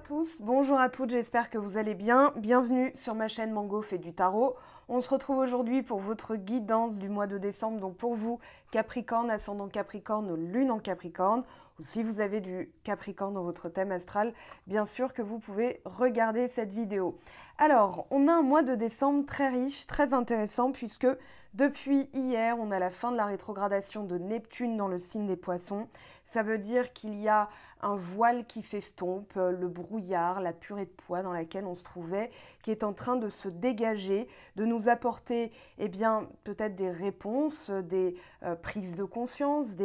tous, bonjour à toutes, j'espère que vous allez bien. Bienvenue sur ma chaîne Mango fait du tarot. On se retrouve aujourd'hui pour votre guidance du mois de décembre. Donc pour vous, Capricorne, ascendant Capricorne, lune en Capricorne, ou si vous avez du Capricorne dans votre thème astral, bien sûr que vous pouvez regarder cette vidéo. Alors, on a un mois de décembre très riche, très intéressant, puisque depuis hier, on a la fin de la rétrogradation de Neptune dans le signe des Poissons. Ça veut dire qu'il y a un voile qui s'estompe, le brouillard, la purée de poids dans laquelle on se trouvait, qui est en train de se dégager, de nous apporter bien, peut-être des réponses, des prises de conscience,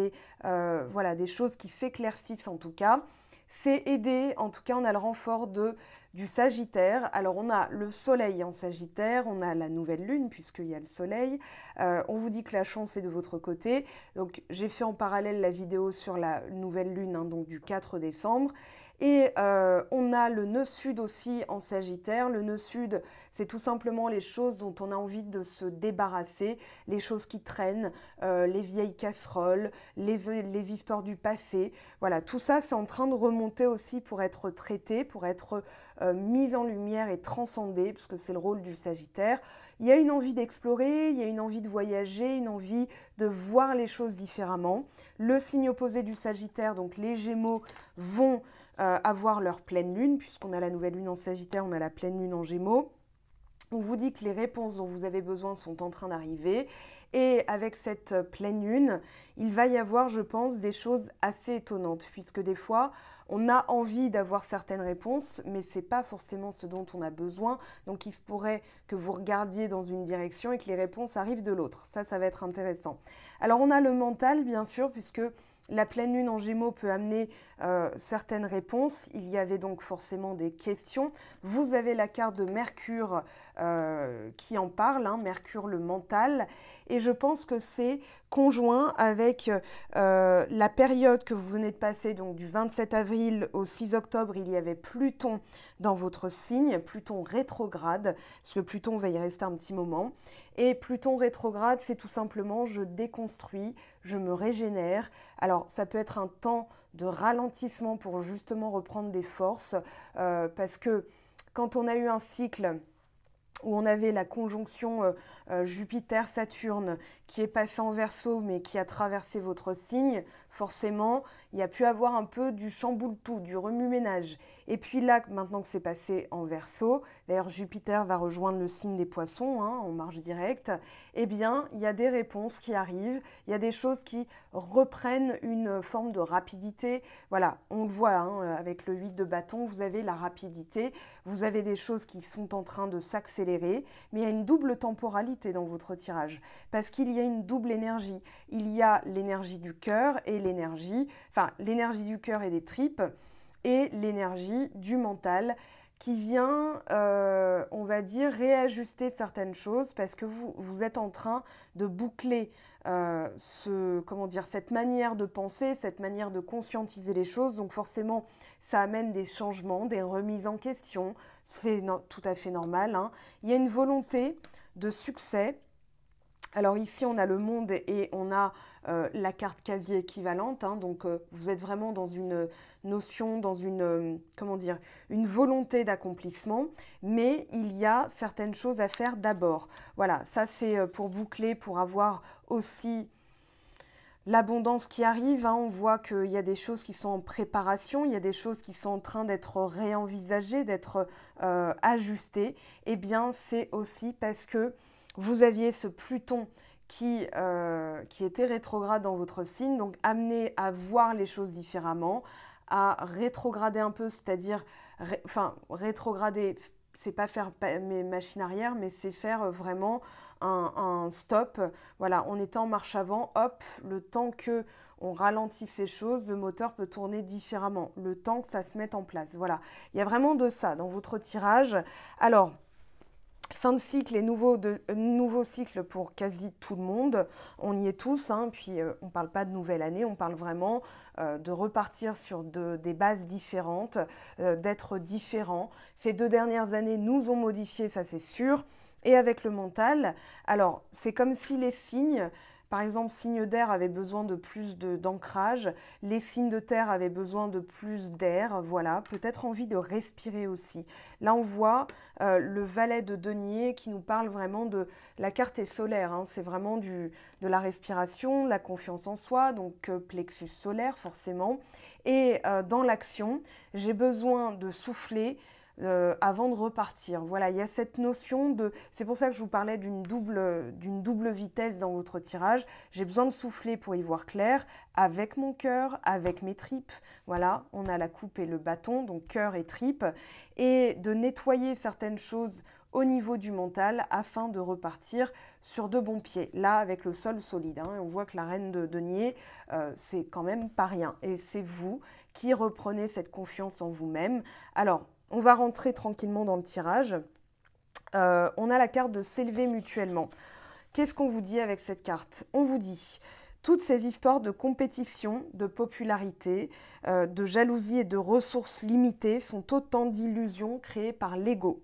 voilà, des choses qui s'éclaircissent en tout cas. C'est aidé, en tout cas on a le renfort du Sagittaire. Alors on a le soleil en Sagittaire, on a la nouvelle lune puisqu'il y a le soleil. On vous dit que la chance est de votre côté. Donc j'ai fait en parallèle la vidéo sur la nouvelle lune, hein, donc du 4 décembre. Et on a le nœud sud aussi en Sagittaire. Le nœud sud, c'est tout simplement les choses dont on a envie de se débarrasser, les choses qui traînent, les vieilles casseroles, les histoires du passé. Voilà, tout ça, c'est en train de remonter aussi pour être traité, pour être mis en lumière et transcendé, puisque c'est le rôle du Sagittaire. Il y a une envie d'explorer, il y a une envie de voyager, une envie de voir les choses différemment. Le signe opposé du Sagittaire, donc les Gémeaux, vont avoir leur pleine lune, puisqu'on a la nouvelle lune en Sagittaire, on a la pleine lune en Gémeaux. On vous dit que les réponses dont vous avez besoin sont en train d'arriver. Et avec cette pleine lune, il va y avoir, je pense, des choses assez étonnantes, puisque des fois, on a envie d'avoir certaines réponses, mais ce n'est pas forcément ce dont on a besoin. Donc, il se pourrait que vous regardiez dans une direction et que les réponses arrivent de l'autre. Ça va être intéressant. Alors, on a le mental, bien sûr, puisque la pleine lune en Gémeaux peut amener certaines réponses. Il y avait donc forcément des questions. Vous avez la carte de Mercure qui en parle, hein, Mercure le mental. Et je pense que c'est conjoint avec la période que vous venez de passer, donc du 27 avril au 6 octobre, il y avait Pluton dans votre signe, Pluton rétrograde, parce que Pluton va y rester un petit moment. Et Pluton rétrograde, c'est tout simplement je déconstruis, je me régénère. Alors, ça peut être un temps de ralentissement pour justement reprendre des forces, parce que quand on a eu un cycle où on avait la conjonction Jupiter-Saturne qui est passée en Verseau mais qui a traversé votre signe, forcément, il y a pu avoir un peu du chamboule-tout, du remue-ménage. Et puis là, maintenant que c'est passé en Verseau, d'ailleurs Jupiter va rejoindre le signe des Poissons, hein, en marche directe, eh bien, il y a des réponses qui arrivent, il y a des choses qui reprennent une forme de rapidité. Voilà, on le voit, hein, avec le 8 de bâton, vous avez la rapidité, vous avez des choses qui sont en train de s'accélérer, mais il y a une double temporalité dans votre tirage, parce qu'il y a une double énergie. Il y a l'énergie du cœur et l'énergie du cœur et des tripes, et l'énergie du mental qui vient, on va dire, réajuster certaines choses parce que vous êtes en train de boucler cette manière de penser, cette manière de conscientiser les choses. Donc forcément, ça amène des changements, des remises en question. C'est tout à fait normal, hein. Il y a une volonté de succès. Alors ici, on a le monde et on a la carte quasi équivalente, hein, donc vous êtes vraiment dans une notion, dans une volonté d'accomplissement, mais il y a certaines choses à faire d'abord. Voilà, ça c'est pour boucler, pour avoir aussi l'abondance qui arrive, hein. On voit qu'il y a des choses qui sont en préparation, il y a des choses qui sont en train d'être réenvisagées, d'être ajustées. Eh bien, c'est aussi parce que vous aviez ce Pluton qui était rétrograde dans votre signe, donc amené à voir les choses différemment, à rétrograder un peu, c'est-à-dire, rétrograder, c'est pas faire mes machines arrière, mais c'est faire vraiment un stop. Voilà, on était en marche avant, hop, le temps que on ralentit ces choses, le moteur peut tourner différemment, le temps que ça se mette en place. Voilà, il y a vraiment de ça dans votre tirage. Alors, fin de cycle et nouveau cycle pour quasi tout le monde, on y est tous, hein, puis on ne parle pas de nouvelle année, on parle vraiment de repartir sur des bases différentes, d'être différents. Ces 2 dernières années nous ont modifié, ça c'est sûr, et avec le mental, alors c'est comme si les signes Par exemple, signe d'air avait besoin de plus d'ancrage, les signes de terre avaient besoin de plus d'air, voilà, peut-être envie de respirer aussi. Là, on voit le valet de denier qui nous parle vraiment de... La carte est solaire, hein, c'est vraiment de la respiration, de la confiance en soi, donc plexus solaire forcément. Et dans l'action, j'ai besoin de souffler avant de repartir. Voilà, il y a cette notion de... C'est pour ça que je vous parlais d'une double vitesse dans votre tirage. J'ai besoin de souffler pour y voir clair, avec mon cœur, avec mes tripes. Voilà, on a la coupe et le bâton, donc cœur et tripes. Et de nettoyer certaines choses au niveau du mental afin de repartir sur de bons pieds. Là, avec le sol solide, hein, on voit que la reine de denier, c'est quand même pas rien. Et c'est vous qui reprenez cette confiance en vous-même. Alors, on va rentrer tranquillement dans le tirage. On a la carte de s'élever mutuellement. Qu'est-ce qu'on vous dit avec cette carte? On vous dit toutes ces histoires de compétition, de popularité, de jalousie et de ressources limitées sont autant d'illusions créées par l'ego.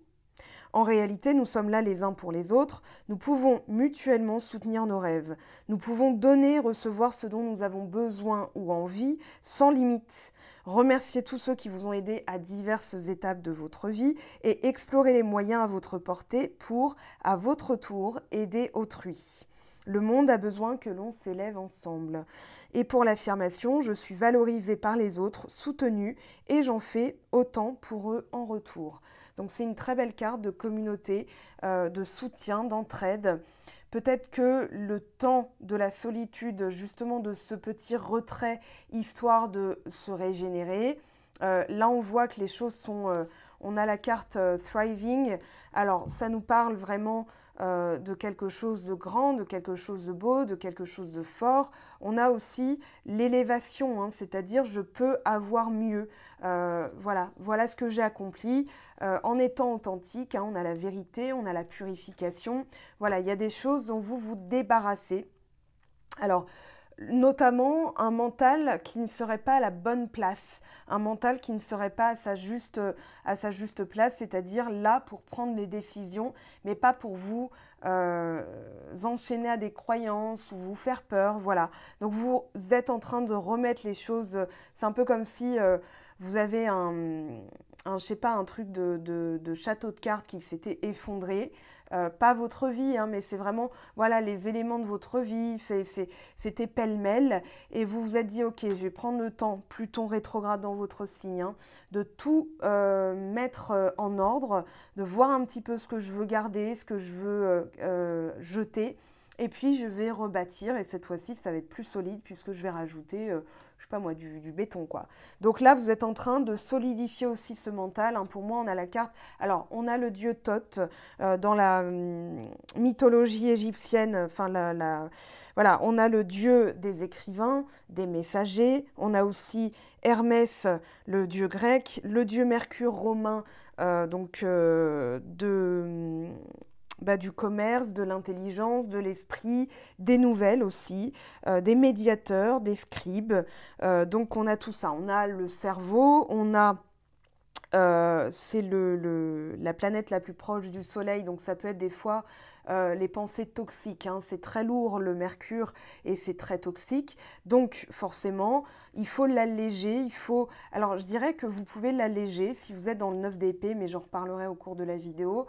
En réalité, nous sommes là les uns pour les autres. Nous pouvons mutuellement soutenir nos rêves. Nous pouvons donner et recevoir ce dont nous avons besoin ou envie, sans limite. Remerciez tous ceux qui vous ont aidé à diverses étapes de votre vie et explorez les moyens à votre portée pour, à votre tour, aider autrui. Le monde a besoin que l'on s'élève ensemble. Et pour l'affirmation, je suis valorisée par les autres, soutenue, et j'en fais autant pour eux en retour. Donc c'est une très belle carte de communauté, de soutien, d'entraide. Peut-être que le temps de la solitude, justement de ce petit retrait, histoire de se régénérer, là on voit que les choses sont... on a la carte Thriving, alors ça nous parle vraiment de quelque chose de grand, de quelque chose de beau, de quelque chose de fort. On a aussi l'élévation, hein, c'est-à-dire je peux avoir mieux. Voilà ce que j'ai accompli en étant authentique. Hein, on a la vérité, on a la purification. Voilà, il y a des choses dont vous vous débarrassez. Alors, notamment un mental qui ne serait pas à la bonne place, un mental qui ne serait pas à sa juste place, c'est-à-dire là pour prendre des décisions, mais pas pour vous enchaîner à des croyances ou vous faire peur, voilà. Donc vous êtes en train de remettre les choses, c'est un peu comme si vous avez je sais pas, un truc de château de cartes qui s'était effondré. Pas votre vie, hein, mais c'est vraiment voilà, les éléments de votre vie, c'était pêle-mêle. Et vous vous êtes dit, ok, je vais prendre le temps, Pluton rétrograde dans votre signe, hein, de tout mettre en ordre, de voir un petit peu ce que je veux garder, ce que je veux jeter. Et puis je vais rebâtir, et cette fois-ci, ça va être plus solide puisque je vais rajouter... je sais pas moi, du béton quoi. Donc là, vous êtes en train de solidifier aussi ce mental. Hein. Pour moi, on a la carte... Alors, on a le dieu Thoth dans la mythologie égyptienne. Enfin, voilà, on a le dieu des écrivains, des messagers. On a aussi Hermès, le dieu grec. Le dieu Mercure romain, du commerce, de l'intelligence, de l'esprit, des nouvelles aussi, des médiateurs, des scribes. Donc on a tout ça. On a le cerveau, on a... c'est la planète la plus proche du Soleil, donc ça peut être des fois les pensées toxiques. Hein. C'est très lourd le Mercure et c'est très toxique. Donc forcément, il faut l'alléger. Alors je dirais que vous pouvez l'alléger si vous êtes dans le 9 d'épée, mais j'en reparlerai au cours de la vidéo.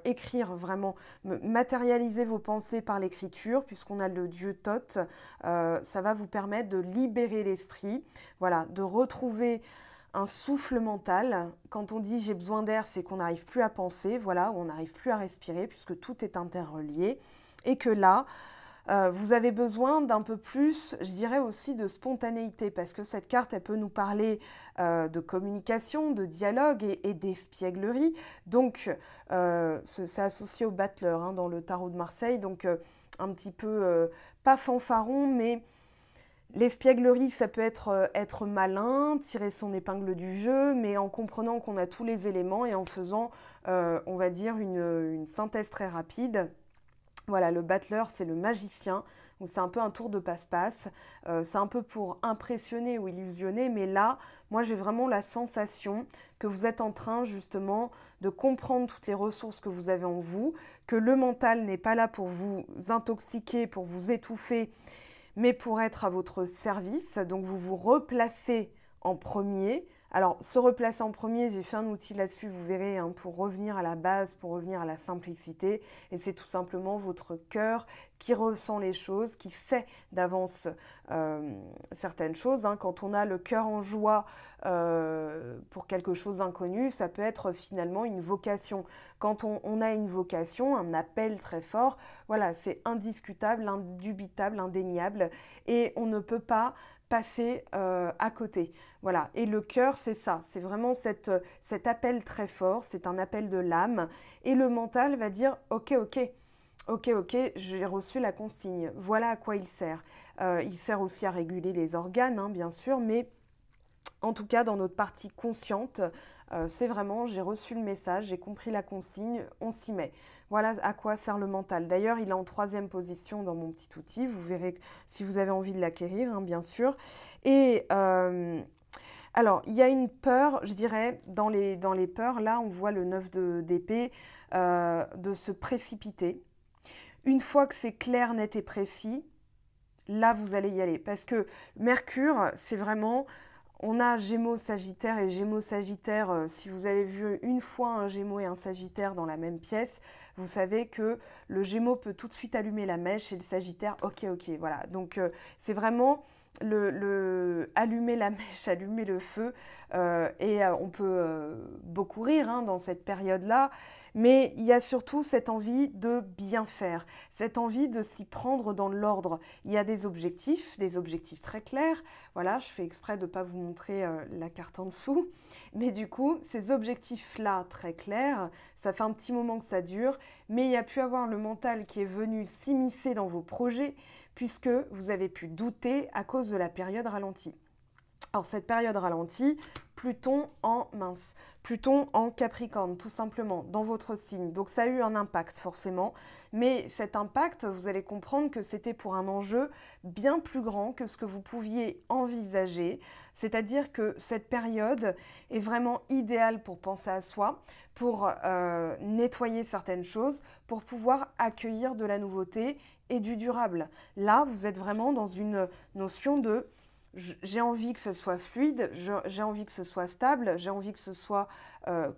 Écrire vraiment, matérialiser vos pensées par l'écriture, puisqu'on a le dieu Thoth. Ça va vous permettre de libérer l'esprit, voilà, de retrouver un souffle mental. Quand on dit j'ai besoin d'air, c'est qu'on n'arrive plus à penser, voilà, ou on n'arrive plus à respirer puisque tout est interrelié. Et que là, vous avez besoin d'un peu plus, je dirais aussi de spontanéité, parce que cette carte, elle peut nous parler de communication, de dialogue et d'espièglerie. Donc, c'est associé au battleur hein, dans le tarot de Marseille, donc un petit peu, pas fanfaron, mais... L'espièglerie, ça peut être malin, tirer son épingle du jeu, mais en comprenant qu'on a tous les éléments et en faisant, on va dire, une synthèse très rapide. Voilà, le battleur, c'est le magicien. où c'est un peu un tour de passe-passe. C'est un peu pour impressionner ou illusionner, mais là, moi j'ai vraiment la sensation que vous êtes en train justement de comprendre toutes les ressources que vous avez en vous, que le mental n'est pas là pour vous intoxiquer, pour vous étouffer, mais pour être à votre service. Donc vous vous replacez en premier. Alors, se replacer en premier, j'ai fait un outil là-dessus, vous verrez, hein, pour revenir à la base, pour revenir à la simplicité. Et c'est tout simplement votre cœur qui ressent les choses, qui sait d'avance certaines choses. Hein. Quand on a le cœur en joie pour quelque chose d'inconnu, ça peut être finalement une vocation. Quand on a une vocation, un appel très fort, voilà, c'est indiscutable, indubitable, indéniable. Et on ne peut pas passer à côté. Voilà. Et le cœur, c'est ça. C'est vraiment cet appel très fort. C'est un appel de l'âme. Et le mental va dire « Ok, ok, ok, ok, j'ai reçu la consigne. Voilà à quoi il sert. » Il sert aussi à réguler les organes, hein, bien sûr, mais en tout cas, dans notre partie consciente, c'est vraiment j'ai reçu le message, j'ai compris la consigne, on s'y met. Voilà à quoi sert le mental. D'ailleurs, il est en 3e position dans mon petit outil. Vous verrez si vous avez envie de l'acquérir, hein, bien sûr. Et alors, il y a une peur, je dirais, dans les peurs, là, on voit le 9 d'épée, de se précipiter. Une fois que c'est clair, net et précis, là, vous allez y aller. Parce que Mercure, c'est vraiment... On a Gémeaux, Sagittaire et Gémeaux, Sagittaire. Si vous avez vu une fois un Gémeaux et un Sagittaire dans la même pièce, vous savez que le Gémeaux peut tout de suite allumer la mèche et le Sagittaire, ok, ok, voilà. Donc, c'est vraiment allumer la mèche, allumer le feu. Et on peut beaucoup rire hein, dans cette période-là. Mais il y a surtout cette envie de bien faire, cette envie de s'y prendre dans l'ordre. Il y a des objectifs très clairs. Voilà, je fais exprès de ne pas vous montrer la carte en dessous. Mais du coup, ces objectifs-là très clairs, ça fait un petit moment que ça dure. Mais il y a pu avoir le mental qui est venu s'immiscer dans vos projets puisque vous avez pu douter à cause de la période ralentie. Alors cette période ralentie, Pluton en Capricorne, tout simplement, dans votre signe. Donc ça a eu un impact forcément, mais cet impact, vous allez comprendre que c'était pour un enjeu bien plus grand que ce que vous pouviez envisager. C'est-à-dire que cette période est vraiment idéale pour penser à soi, pour nettoyer certaines choses, pour pouvoir accueillir de la nouveauté et du durable. Là, vous êtes vraiment dans une notion de j'ai envie que ce soit fluide, j'ai envie que ce soit stable, j'ai envie que ce soit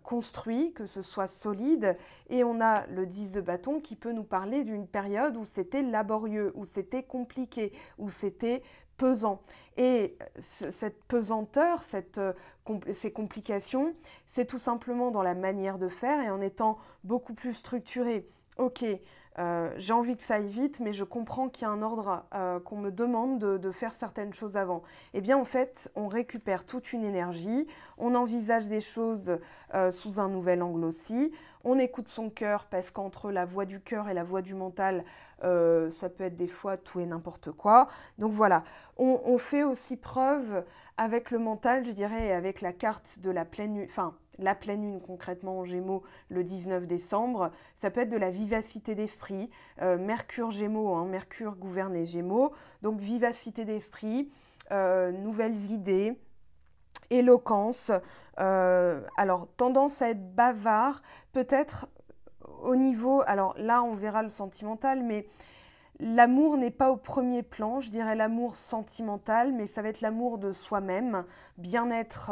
construit, que ce soit solide. Et on a le 10 de bâton qui peut nous parler d'une période où c'était laborieux, où c'était compliqué, où c'était pesant. Et cette pesanteur, ces complications, c'est tout simplement dans la manière de faire et en étant beaucoup plus structuré. Ok, j'ai envie que ça aille vite, mais je comprends qu'il y a un ordre qu'on me demande de faire certaines choses avant. Eh bien, en fait, on récupère toute une énergie, on envisage des choses sous un nouvel angle aussi, on écoute son cœur parce qu'entre la voix du cœur et la voix du mental, ça peut être des fois tout et n'importe quoi. Donc voilà, on fait aussi preuve avec le mental, je dirais, et avec la carte de la pleine lune, enfin, la pleine lune concrètement en Gémeaux le 19 décembre, ça peut être de la vivacité d'esprit, Mercure Gémeaux, hein, Mercure gouverne les Gémeaux, donc vivacité d'esprit, nouvelles idées, éloquence, alors tendance à être bavard, peut-être au niveau, alors là on verra le sentimental, mais l'amour n'est pas au premier plan, je dirais l'amour sentimental, mais ça va être l'amour de soi-même, bien-être,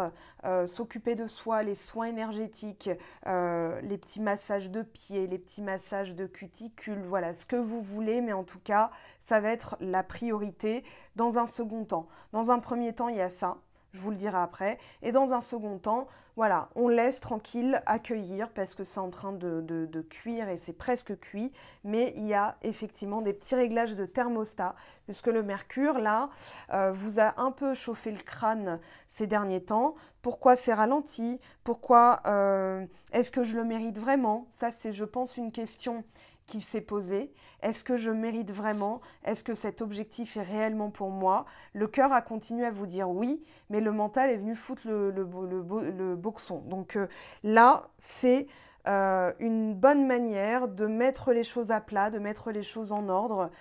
s'occuper de soi, les soins énergétiques, les petits massages de pieds, les petits massages de cuticules, voilà, ce que vous voulez, mais en tout cas, ça va être la priorité dans un second temps. Dans un premier temps, il y a ça, je vous le dirai après, et dans un second temps, voilà, on laisse tranquille accueillir parce que c'est en train de cuire et c'est presque cuit, mais il y a effectivement des petits réglages de thermostat puisque le mercure, là, vous a un peu chauffé le crâne ces derniers temps. Pourquoi c'est ralenti? Pourquoi est-ce que je le mérite vraiment? Ça, c'est, je pense, une question qui s'est posée. Est-ce que je mérite vraiment? Est-ce que cet objectif est réellement pour moi? Le cœur a continué à vous dire oui, mais le mental est venu foutre le boxon. Donc là, c'est une bonne manière de mettre les choses à plat, de mettre les choses en ordre.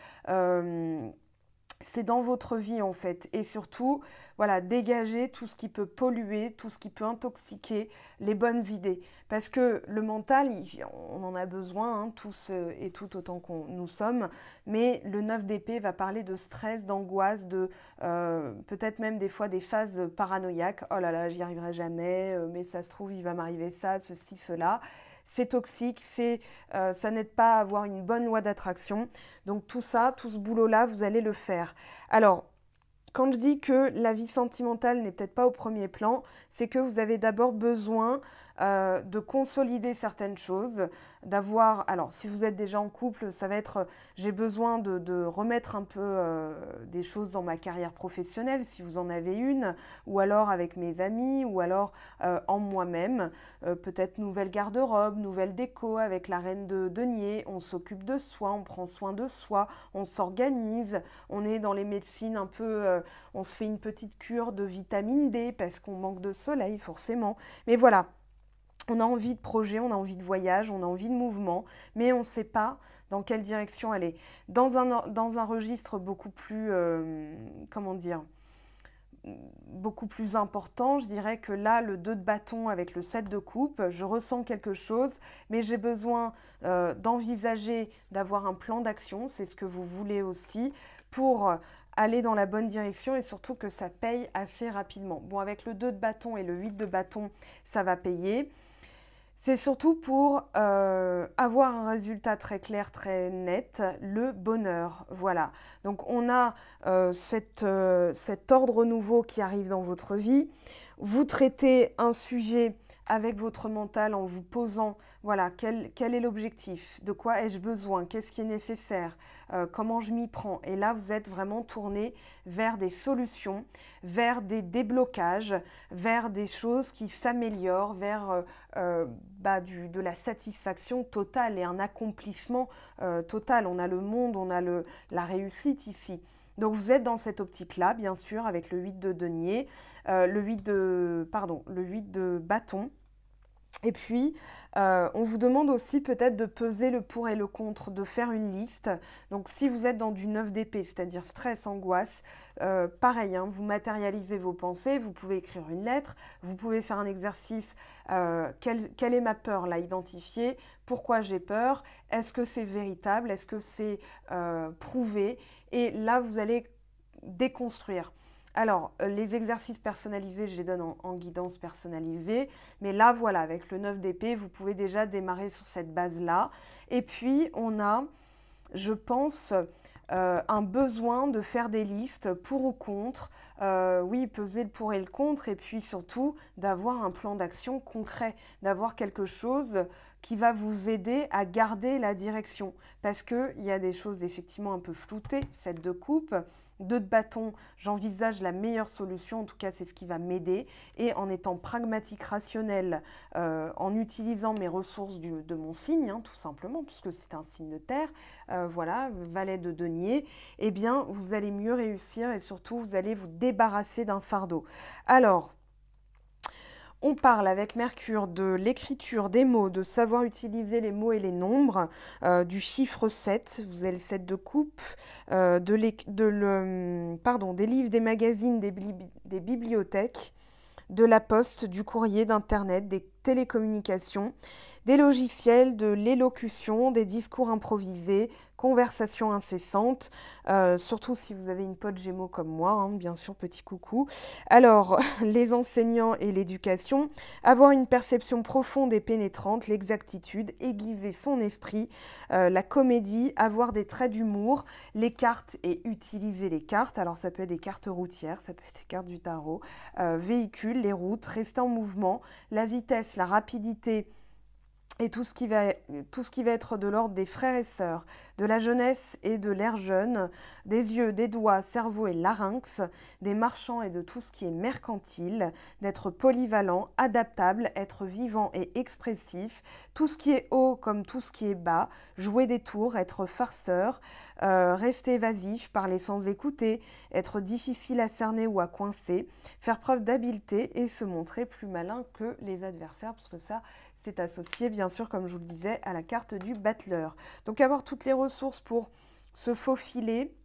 C'est dans votre vie en fait. Et surtout, voilà, dégager tout ce qui peut polluer, tout ce qui peut intoxiquer les bonnes idées. Parce que le mental, on en a besoin, hein, tous et toutes autant qu'on nous sommes. Mais le 9 d'épée va parler de stress, d'angoisse, de peut-être même des fois des phases paranoïaques. Oh là là, j'y arriverai jamais, mais ça se trouve, il va m'arriver ça, ceci, cela. C'est toxique, ça n'aide pas à avoir une bonne loi d'attraction. Donc tout ça, tout ce boulot-là, vous allez le faire. Alors, quand je dis que la vie sentimentale n'est peut-être pas au premier plan, c'est que vous avez d'abord besoin de consolider certaines choses, d'avoir... Alors, si vous êtes déjà en couple, ça va être... j'ai besoin de remettre un peu des choses dans ma carrière professionnelle, si vous en avez une, ou alors avec mes amis, ou alors en moi-même. Peut-être nouvelle garde-robe, nouvelle déco avec la reine de denier. On s'occupe de soi, on prend soin de soi, on s'organise. On est dans les médecines un peu... on se fait une petite cure de vitamine D parce qu'on manque de soleil, forcément. Mais voilà. On a envie de projet, on a envie de voyage, on a envie de mouvement, mais on ne sait pas dans quelle direction aller. Dans un registre beaucoup plus, comment dire, beaucoup plus important, je dirais que là, le 2 de bâton avec le 7 de coupe, je ressens quelque chose, mais j'ai besoin d'envisager, d'avoir un plan d'action, c'est ce que vous voulez aussi, pour aller dans la bonne direction et surtout que ça paye assez rapidement. Bon, avec le 2 de bâton et le 8 de bâton, ça va payer. C'est surtout pour avoir un résultat très clair, très net, le bonheur. Voilà. Donc on a cet ordre nouveau qui arrive dans votre vie. Vous traitez un sujet avec votre mental en vous posant, voilà, quel est l'objectif? De quoi ai-je besoin? Qu'est-ce qui est nécessaire? Comment je m'y prends? Et là, vous êtes vraiment tourné vers des solutions, vers des déblocages, vers des choses qui s'améliorent, vers de la satisfaction totale et un accomplissement total. On a le monde, on a la réussite ici. Donc vous êtes dans cette optique-là, bien sûr, avec le 8 de denier, le 8 de bâton. Et puis, on vous demande aussi peut-être de peser le pour et le contre, de faire une liste. Donc, si vous êtes dans du 9 d'épée, c'est-à-dire stress, angoisse, pareil, hein, vous matérialisez vos pensées, vous pouvez écrire une lettre, vous pouvez faire un exercice, quelle est ma peur, là, identifier, pourquoi j'ai peur, est-ce que c'est véritable, est-ce que c'est prouvé, et là, vous allez déconstruire. Alors, les exercices personnalisés, je les donne en guidance personnalisée. Mais là, voilà, avec le 9 d'épée, vous pouvez déjà démarrer sur cette base-là. Et puis, on a, je pense, un besoin de faire des listes pour ou contre. Oui, peser le pour et le contre. Et puis, surtout, d'avoir un plan d'action concret, d'avoir quelque chose qui va vous aider à garder la direction. Parce qu'il y a des choses effectivement un peu floutées, 7 de coupe. 2 de bâton, j'envisage la meilleure solution, en tout cas c'est ce qui va m'aider, et en étant pragmatique, rationnel, en utilisant mes ressources de mon signe, hein, tout simplement, puisque c'est un signe de terre, voilà, valet de denier, eh bien vous allez mieux réussir et surtout vous allez vous débarrasser d'un fardeau. Alors, on parle avec Mercure de l'écriture des mots, de savoir utiliser les mots et les nombres, du chiffre 7, vous avez le 7 de coupe, des livres, des magazines, des bibliothèques, de la poste, du courrier, d'Internet, des télécommunications, des logiciels, de l'élocution, des discours improvisés, conversations incessantes, surtout si vous avez une pote Gémeaux comme moi, hein, bien sûr, petit coucou. Alors, les enseignants et l'éducation, avoir une perception profonde et pénétrante, l'exactitude, aiguiser son esprit, la comédie, avoir des traits d'humour, les cartes et utiliser les cartes. Alors, ça peut être des cartes routières, ça peut être des cartes du tarot, véhicules, les routes, rester en mouvement, la vitesse, la rapidité, et tout ce qui va être de l'ordre des frères et sœurs, de la jeunesse et de l'air jeune, des yeux, des doigts, cerveau et larynx, des marchands et de tout ce qui est mercantile, d'être polyvalent, adaptable, être vivant et expressif, tout ce qui est haut comme tout ce qui est bas, jouer des tours, être farceur, rester évasif, parler sans écouter, être difficile à cerner ou à coincer, faire preuve d'habileté et se montrer plus malin que les adversaires, parce que ça, c'est associé, bien sûr, comme je vous le disais, à la carte du battleur. Donc, avoir toutes les ressources pour se faufiler.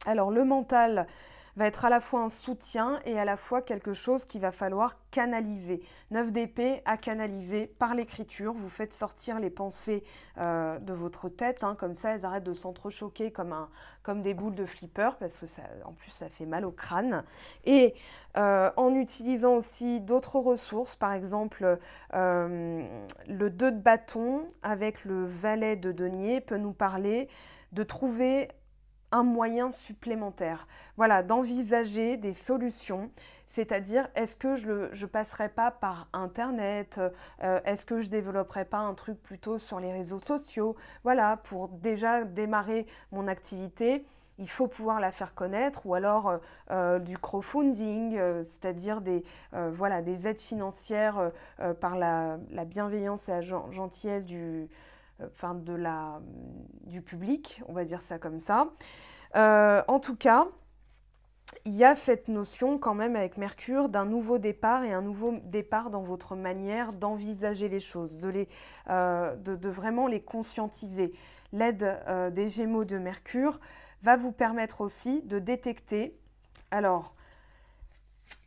Alors, le mental va être à la fois un soutien et à la fois quelque chose qu'il va falloir canaliser. 9 d'épée à canaliser par l'écriture. Vous faites sortir les pensées de votre tête, hein, comme ça elles arrêtent de s'entrechoquer comme des boules de flipper, parce que ça, en plus ça fait mal au crâne. Et en utilisant aussi d'autres ressources, par exemple le 2 de bâton avec le valet de denier peut nous parler de trouver un moyen supplémentaire. Voilà, d'envisager des solutions, c'est-à-dire est-ce que je passerai pas par Internet, est-ce que je développerai pas un truc plutôt sur les réseaux sociaux, voilà, pour déjà démarrer mon activité. Il faut pouvoir la faire connaître, ou alors du crowdfunding, c'est-à-dire voilà, des aides financières par la bienveillance et la gentillesse du public, on va dire ça comme ça. En tout cas, il y a cette notion quand même avec Mercure d'un nouveau départ et un nouveau départ dans votre manière d'envisager les choses, de vraiment les conscientiser. L'aide des Gémeaux de Mercure va vous permettre aussi de détecter, alors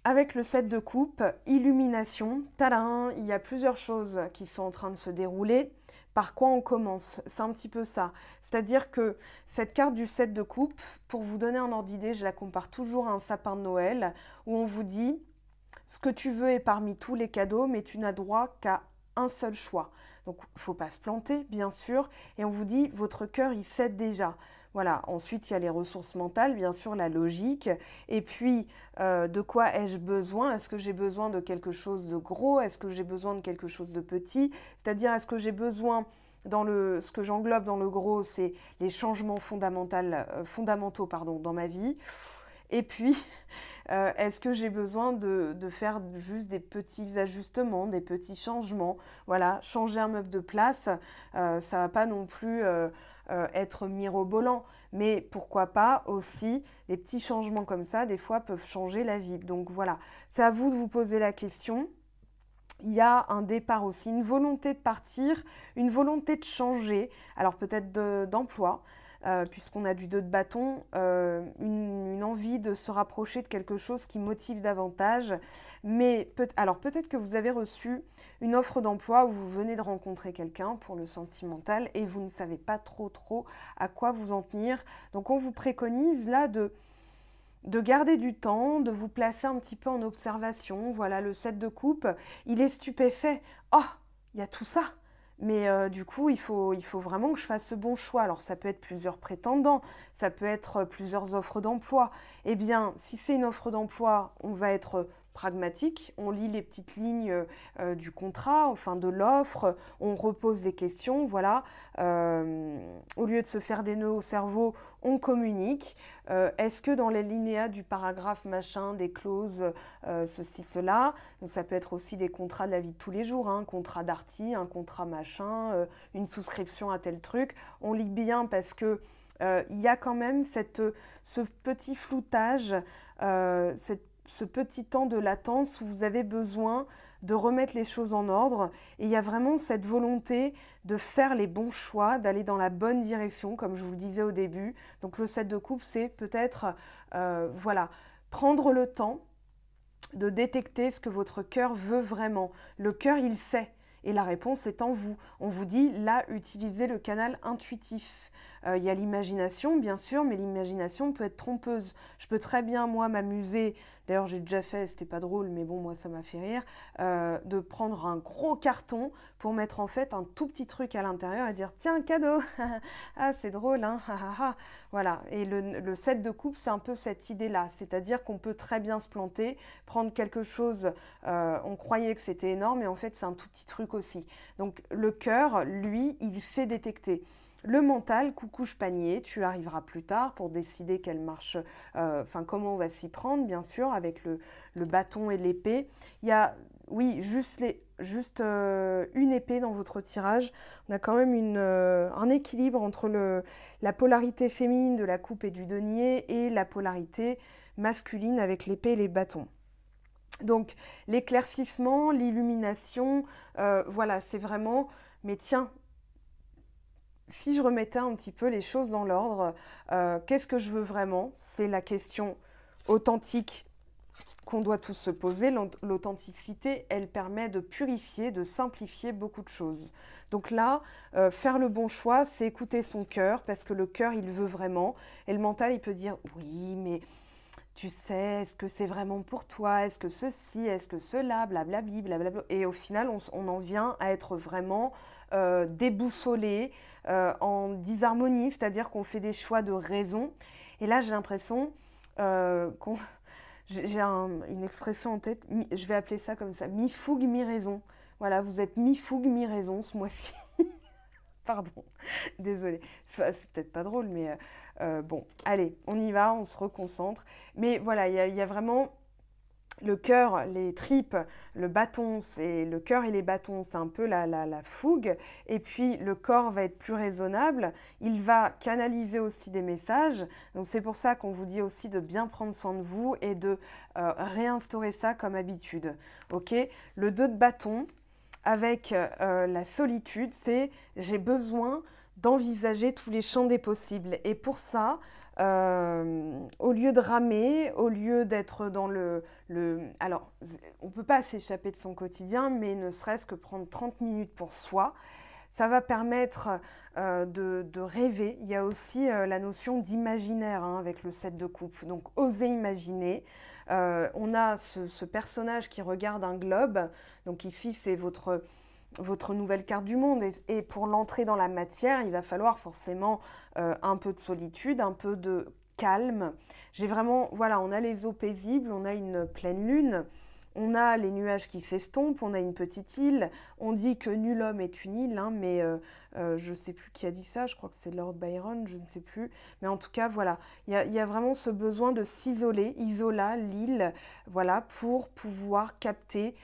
avec le 7 de coupe, illumination, tadam, il y a plusieurs choses qui sont en train de se dérouler. Par quoi on commence? C'est un petit peu ça. C'est-à-dire que cette carte du 7 de coupe, pour vous donner un ordre d'idée, je la compare toujours à un sapin de Noël, où on vous dit « ce que tu veux est parmi tous les cadeaux, mais tu n'as droit qu'à un seul choix ». Donc, il ne faut pas se planter, bien sûr, et on vous dit « votre cœur, il cède déjà ». Voilà, ensuite il y a les ressources mentales, bien sûr, la logique, et puis de quoi ai-je besoin? Est-ce que j'ai besoin de quelque chose de gros? Est-ce que j'ai besoin de quelque chose de petit? C'est-à-dire, est-ce que j'ai besoin, ce que j'englobe dans le gros, c'est les changements fondamentaux dans ma vie. Et puis, est-ce que j'ai besoin de faire juste des petits ajustements, des petits changements? Voilà, changer un meuble de place, ça ne va pas non plus être mirobolant, mais pourquoi pas aussi des petits changements comme ça, des fois peuvent changer la vie. Donc voilà, c'est à vous de vous poser la question. Il y a un départ aussi, une volonté de partir, une volonté de changer, alors peut-être d'emploi, puisqu'on a du 2 de bâton, une envie de se rapprocher de quelque chose qui motive davantage. Mais alors peut-être que vous avez reçu une offre d'emploi où vous venez de rencontrer quelqu'un pour le sentimental et vous ne savez pas trop à quoi vous en tenir. Donc on vous préconise là de garder du temps, de vous placer un petit peu en observation. Voilà, le 7 de coupe, il est stupéfait. Oh, il y a tout ça. Mais du coup, il faut vraiment que je fasse ce bon choix. Alors, ça peut être plusieurs prétendants, ça peut être plusieurs offres d'emploi. Eh bien, si c'est une offre d'emploi, on va être pragmatique, on lit les petites lignes du contrat, enfin de l'offre, on repose des questions, voilà. Au lieu de se faire des nœuds au cerveau, on communique. Est-ce que dans les linéas du paragraphe machin, des clauses, ceci, cela, donc ça peut être aussi des contrats de la vie de tous les jours, hein, un contrat d'arty, un contrat machin, une souscription à tel truc, on lit bien parce que il y a quand même ce petit floutage, ce petit temps de latence où vous avez besoin de remettre les choses en ordre. Et il y a vraiment cette volonté de faire les bons choix, d'aller dans la bonne direction, comme je vous le disais au début. Donc le 7 de coupe, c'est peut-être voilà, prendre le temps de détecter ce que votre cœur veut vraiment. Le cœur, il sait. Et la réponse est en vous. On vous dit, là, utilisez le canal intuitif. Il y a l'imagination, bien sûr, mais l'imagination peut être trompeuse. Je peux très bien, moi, m'amuser, d'ailleurs j'ai déjà fait, c'était pas drôle, mais bon, moi ça m'a fait rire, de prendre un gros carton pour mettre en fait un tout petit truc à l'intérieur et dire « Tiens, cadeau !» Ah, c'est drôle, hein. Voilà, et le 7 de coupe, c'est un peu cette idée-là, c'est-à-dire qu'on peut très bien se planter, prendre quelque chose, on croyait que c'était énorme, et en fait c'est un tout petit truc aussi. Donc le cœur, lui, il sait détecter. Le mental, coucouche panier, tu arriveras plus tard pour décider quelle marche, comment on va s'y prendre, bien sûr, avec le bâton et l'épée. Il y a, oui, juste une épée dans votre tirage. On a quand même un équilibre entre la polarité féminine de la coupe et du denier et la polarité masculine avec l'épée et les bâtons. Donc l'éclaircissement, l'illumination, voilà, c'est vraiment, mais tiens, si je remettais un petit peu les choses dans l'ordre, qu'est-ce que je veux vraiment? C'est la question authentique qu'on doit tous se poser. L'authenticité, elle permet de purifier, de simplifier beaucoup de choses. Donc là, faire le bon choix, c'est écouter son cœur, parce que le cœur, il veut vraiment, et le mental, il peut dire « oui, mais… » Tu sais, est-ce que c'est vraiment pour toi? Est-ce que ceci? Est-ce que cela? Blablabli, blablabla. Et au final, on en vient à être vraiment déboussolé, en disharmonie, c'est-à-dire qu'on fait des choix de raison. Et là, j'ai l'impression qu'on… J'ai une expression en tête, je vais appeler ça comme ça, mi-fougue, mi-raison. Voilà, vous êtes mi-fougue, mi-raison ce mois-ci. Pardon, désolée. C'est peut-être pas drôle, mais bon, allez, on y va, on se reconcentre. Mais voilà, il y a vraiment le cœur, les tripes, le bâton, c'est le cœur et les bâtons, c'est un peu la fougue. Et puis le corps va être plus raisonnable. Il va canaliser aussi des messages. Donc c'est pour ça qu'on vous dit aussi de bien prendre soin de vous et de réinstaurer ça comme habitude. Ok? Le 2 de bâton avec la solitude, c'est j'ai besoin d'envisager tous les champs des possibles. Et pour ça, au lieu de ramer, au lieu d'être dans Alors, on ne peut pas s'échapper de son quotidien, mais ne serait-ce que prendre 30 minutes pour soi, ça va permettre de rêver. Il y a aussi la notion d'imaginaire avec le 7 de coupe. Donc, oser imaginer. On a ce personnage qui regarde un globe. Donc ici, c'est votre nouvelle carte du monde. Et pour l'entrée dans la matière, il va falloir forcément un peu de solitude, un peu de calme. J'ai vraiment, voilà, on a les eaux paisibles, on a une pleine lune, on a les nuages qui s'estompent, on a une petite île. On dit que nul homme est une île, mais je ne sais plus qui a dit ça, je crois que c'est Lord Byron, je ne sais plus. Mais en tout cas, voilà, il y a vraiment ce besoin de s'isoler, Isola, l'île, voilà, pour pouvoir capter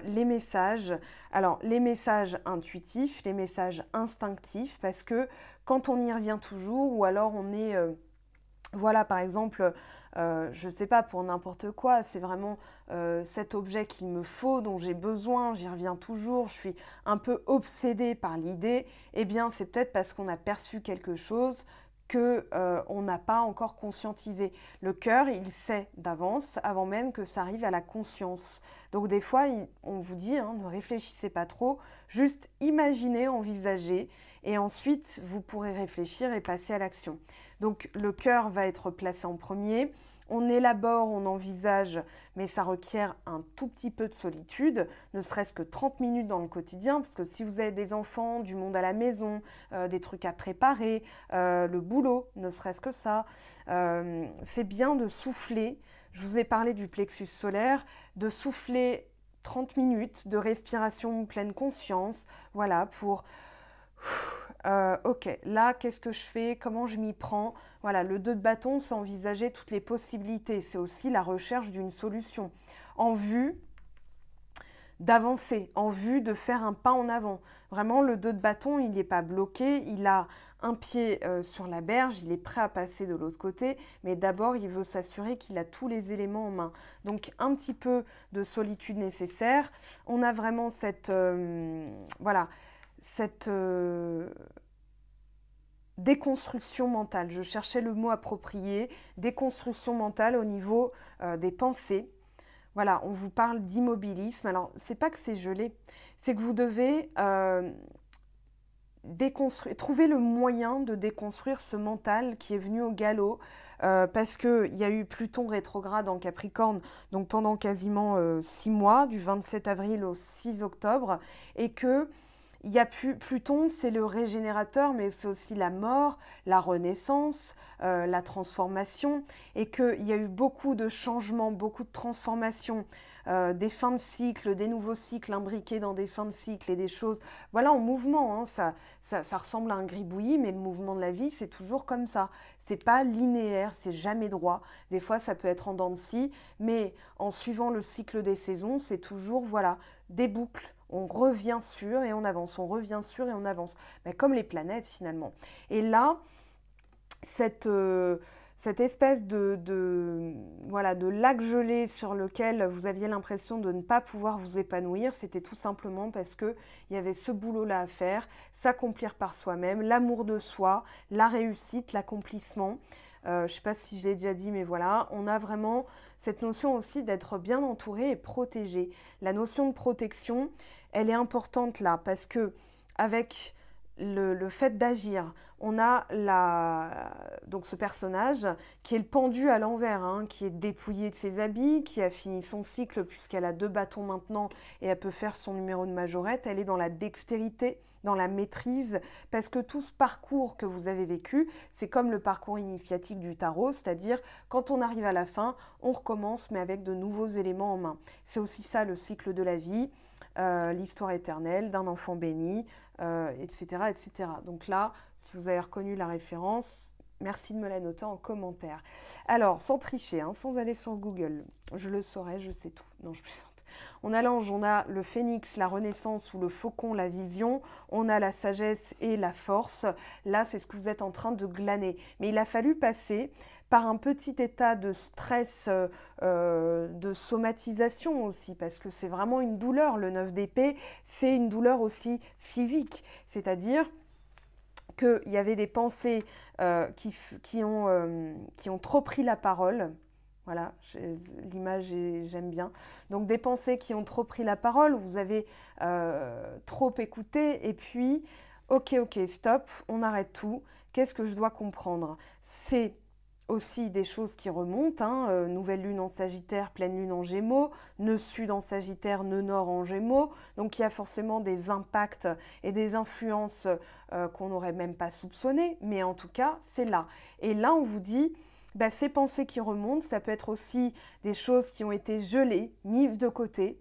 les messages. Alors, les messages intuitifs, les messages instinctifs, parce que quand on y revient toujours, ou alors on est… voilà, par exemple, je ne sais pas, pour n'importe quoi, c'est vraiment cet objet qu'il me faut, dont j'ai besoin, j'y reviens toujours, je suis un peu obsédée par l'idée, eh bien, c'est peut-être parce qu'on a perçu quelque chose qu'on n'a pas encore conscientisé. Le cœur, il sait d'avance, avant même que ça arrive à la conscience. Donc des fois, on vous dit, ne réfléchissez pas trop, juste imaginez, envisagez, et ensuite, vous pourrez réfléchir et passer à l'action. Donc le cœur va être placé en premier. On élabore, on envisage, mais ça requiert un tout petit peu de solitude, ne serait-ce que 30 minutes dans le quotidien, parce que si vous avez des enfants, du monde à la maison, des trucs à préparer, le boulot, ne serait-ce que ça, c'est bien de souffler. Je vous ai parlé du plexus solaire, de souffler 30 minutes de respiration pleine conscience, voilà, pour… ok, là, qu'est-ce que je fais? Comment je m'y prends? Voilà, le 2 de bâton, c'est envisager toutes les possibilités. C'est aussi la recherche d'une solution en vue d'avancer, en vue de faire un pas en avant. Vraiment, le 2 de bâton, il n'est pas bloqué, il a un pied sur la berge, il est prêt à passer de l'autre côté, mais d'abord, il veut s'assurer qu'il a tous les éléments en main. Donc, un petit peu de solitude nécessaire. On a vraiment cette… voilà, cette… déconstruction mentale, je cherchais le mot approprié, déconstruction mentale au niveau des pensées. Voilà, on vous parle d'immobilisme. Alors, c'est pas que c'est gelé, c'est que vous devez trouver le moyen de déconstruire ce mental qui est venu au galop parce qu'il y a eu Pluton rétrograde en Capricorne, donc pendant quasiment 6 mois, du 27 avril au 6 octobre, et que il y a Pluton, c'est le régénérateur, mais c'est aussi la mort, la renaissance, la transformation, et qu'il y a eu beaucoup de changements, beaucoup de transformations des fins de cycle, des nouveaux cycles imbriqués dans des fins de cycle et des choses, voilà, en mouvement, hein, ça ressemble à un gribouillis, mais le mouvement de la vie, c'est toujours comme ça. C'est pas linéaire, c'est jamais droit. Des fois, ça peut être en dents de scie, mais en suivant le cycle des saisons, c'est toujours, voilà, des boucles. On revient sur et on avance, on revient sur et on avance. Ben, comme les planètes, finalement. Et là, cette espèce voilà, de lac gelé sur lequel vous aviez l'impression de ne pas pouvoir vous épanouir, c'était tout simplement parce qu'il y avait ce boulot-là à faire, s'accomplir par soi-même, l'amour de soi, la réussite, l'accomplissement. Je ne sais pas si je l'ai déjà dit, mais voilà, on a vraiment cette notion aussi d'être bien entouré et protégé. La notion de protection, elle est importante là, parce que avec le fait d'agir, on a donc ce personnage qui est le pendu à l'envers, hein, qui est dépouillé de ses habits, qui a fini son cycle puisqu'elle a 2 bâtons maintenant et elle peut faire son numéro de majorette. Elle est dans la dextérité, dans la maîtrise, parce que tout ce parcours que vous avez vécu, c'est comme le parcours initiatique du tarot, c'est-à-dire quand on arrive à la fin, on recommence mais avec de nouveaux éléments en main. C'est aussi ça le cycle de la vie, l'histoire éternelle d'un enfant béni, etc., etc. Donc là, si vous avez reconnu la référence, merci de me la noter en commentaire. Alors, sans tricher, hein, sans aller sur Google, je le saurai, je sais tout. Non, je plaisante. On a l'ange, on a le phénix, la renaissance, ou le faucon, la vision. On a la sagesse et la force. Là, c'est ce que vous êtes en train de glaner. Mais il a fallu passer par un petit état de stress, de somatisation aussi, parce que c'est vraiment une douleur. Le 9 d'épée, c'est une douleur aussi physique, c'est-à-dire qu'il y avait des pensées qui ont trop pris la parole. Voilà, l'image, j'aime bien. Donc des pensées qui ont trop pris la parole, vous avez trop écouté, et puis, ok, stop, on arrête tout. Qu'est-ce que je dois comprendre? C'est aussi des choses qui remontent, hein, nouvelle lune en Sagittaire, pleine lune en Gémeaux, nœud sud en Sagittaire, nœud nord en Gémeaux, donc il y a forcément des impacts et des influences qu'on n'aurait même pas soupçonnées, mais en tout cas, c'est là. Et là, on vous dit, bah, ces pensées qui remontent, ça peut être aussi des choses qui ont été gelées, mises de côté,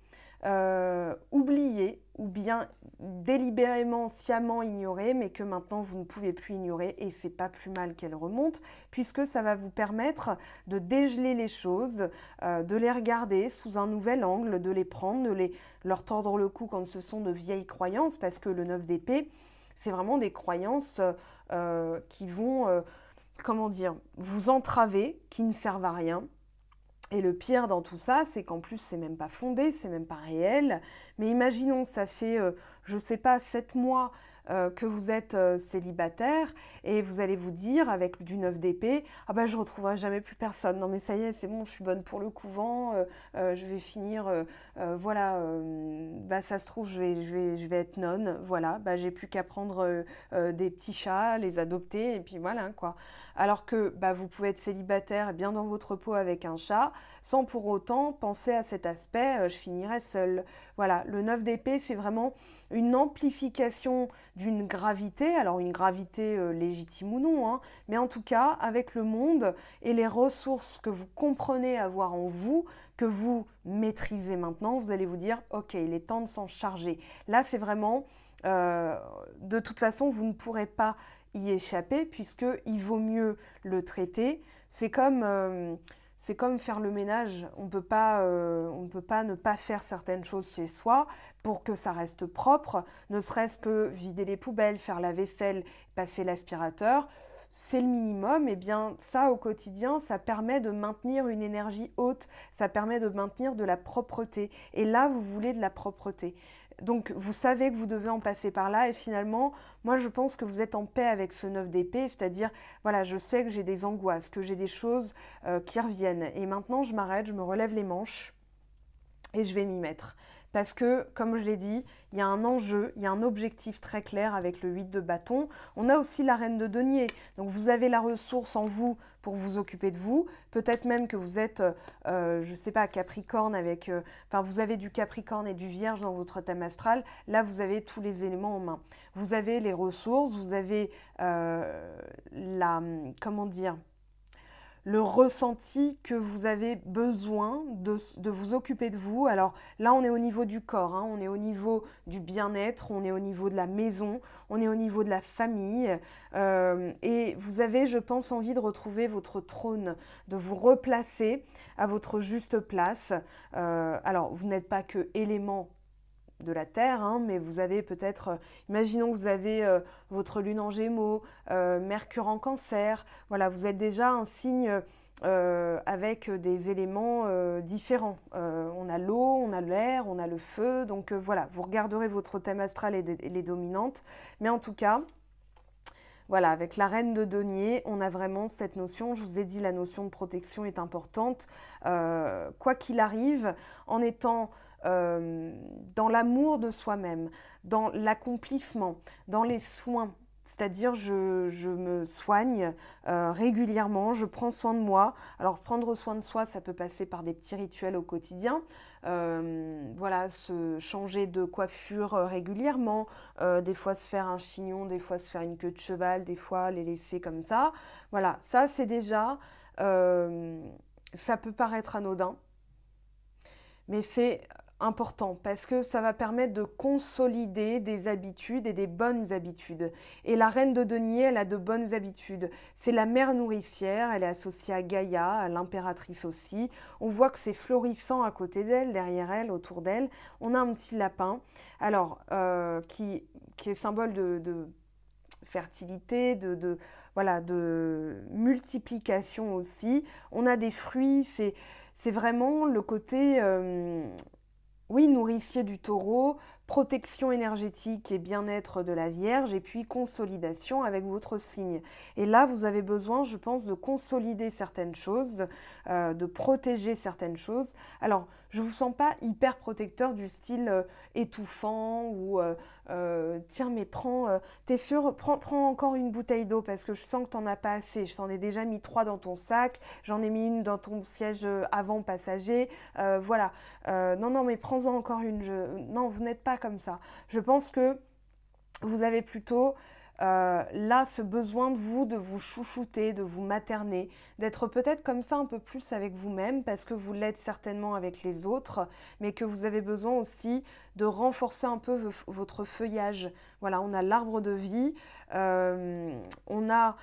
oubliées, ou bien délibérément, sciemment ignorées, mais que maintenant vous ne pouvez plus ignorer, et c'est pas plus mal qu'elles remontent, puisque ça va vous permettre de dégeler les choses, de les regarder sous un nouvel angle, de les prendre, leur tordre le cou quand ce sont de vieilles croyances, parce que le 9 d'épée, c'est vraiment des croyances qui vont, comment dire, vous entraver, qui ne servent à rien. Et le pire dans tout ça, c'est qu'en plus, c'est même pas fondé, c'est même pas réel. Mais imaginons, ça fait, je sais pas, 7 mois que vous êtes célibataire et vous allez vous dire, avec du 9 d'épée, ah ben je retrouverai jamais plus personne. Non mais ça y est, c'est bon, je suis bonne pour le couvent, je vais finir, voilà, bah ça se trouve, je vais être nonne, voilà, bah j'ai plus qu'à prendre des petits chats, les adopter et puis voilà quoi. Alors que bah, vous pouvez être célibataire bien dans votre peau avec un chat, sans pour autant penser à cet aspect, je finirai seule. Voilà, le 9 d'épée, c'est vraiment une amplification d'une gravité, alors une gravité légitime ou non, hein, mais en tout cas, avec le monde et les ressources que vous comprenez avoir en vous, que vous maîtrisez maintenant, vous allez vous dire, ok, il est temps de s'en charger. Là, c'est vraiment, de toute façon, vous ne pourrez pas y échapper, puisqu'il vaut mieux le traiter. C'est comme faire le ménage. On ne peut pas ne pas faire certaines choses chez soi pour que ça reste propre, ne serait-ce que vider les poubelles, faire la vaisselle, passer l'aspirateur. C'est le minimum, et bien ça au quotidien, ça permet de maintenir une énergie haute, ça permet de maintenir de la propreté. Et là, vous voulez de la propreté. Donc vous savez que vous devez en passer par là, et finalement, moi je pense que vous êtes en paix avec ce 9 d'épée, c'est-à-dire, voilà, je sais que j'ai des angoisses, que j'ai des choses qui reviennent, et maintenant je m'arrête, je me relève les manches, et je vais m'y mettre. Parce que, comme je l'ai dit, il y a un enjeu, il y a un objectif très clair avec le 8 de bâton. On a aussi la reine de denier. Donc vous avez la ressource en vous pour vous occuper de vous. Peut-être même que vous êtes, je ne sais pas, Capricorne avec... Enfin, vous avez du Capricorne et du Vierge dans votre thème astral. Là, vous avez tous les éléments en main. Vous avez les ressources, vous avez comment dire, le ressenti que vous avez besoin de vous occuper de vous. Alors là, on est au niveau du corps, hein, on est au niveau du bien-être, on est au niveau de la maison, on est au niveau de la famille. Et vous avez, je pense, envie de retrouver votre trône, de vous replacer à votre juste place. Alors, vous n'êtes pas que élément de la Terre, hein, mais vous avez peut-être, imaginons que vous avez votre lune en Gémeaux, Mercure en Cancer, voilà, vous êtes déjà un signe avec des éléments différents. On a l'eau, on a l'air, on a le feu, donc voilà, vous regarderez votre thème astral et les dominantes, mais en tout cas, voilà, avec la reine de denier, on a vraiment cette notion, je vous ai dit, la notion de protection est importante, quoi qu'il arrive, en étant dans l'amour de soi-même, dans l'accomplissement, dans les soins. C'est-à-dire, je me soigne régulièrement, je prends soin de moi. Alors, prendre soin de soi, ça peut passer par des petits rituels au quotidien. Voilà, se changer de coiffure régulièrement, des fois se faire un chignon, des fois se faire une queue de cheval, des fois les laisser comme ça. Voilà, ça c'est déjà, ça peut paraître anodin, mais c'est important parce que ça va permettre de consolider des habitudes et des bonnes habitudes. Et la reine de denier, elle a de bonnes habitudes. C'est la mère nourricière, elle est associée à Gaïa, à l'impératrice aussi. On voit que c'est florissant à côté d'elle, derrière elle, autour d'elle. On a un petit lapin, alors qui est symbole de fertilité, voilà, de multiplication aussi. On a des fruits, c'est vraiment le côté oui, nourricier du taureau, protection énergétique et bien-être de la Vierge, et puis consolidation avec votre signe. Et là, vous avez besoin, je pense, de consolider certaines choses, de protéger certaines choses. Alors, je ne vous sens pas hyper protecteur du style étouffant ou tiens, mais t'es sûr, prends encore une bouteille d'eau parce que je sens que t'en as pas assez. Je t'en ai déjà mis 3 dans ton sac, j'en ai mis une dans ton siège avant passager. Voilà. Non, non, mais prends-en encore une. Non, vous n'êtes pas comme ça. Je pense que vous avez plutôt là ce besoin de vous chouchouter, de vous materner, d'être peut-être comme ça un peu plus avec vous-même parce que vous l'êtes certainement avec les autres, mais que vous avez besoin aussi de renforcer un peu votre feuillage. Voilà, on a l'arbre de vie, on a...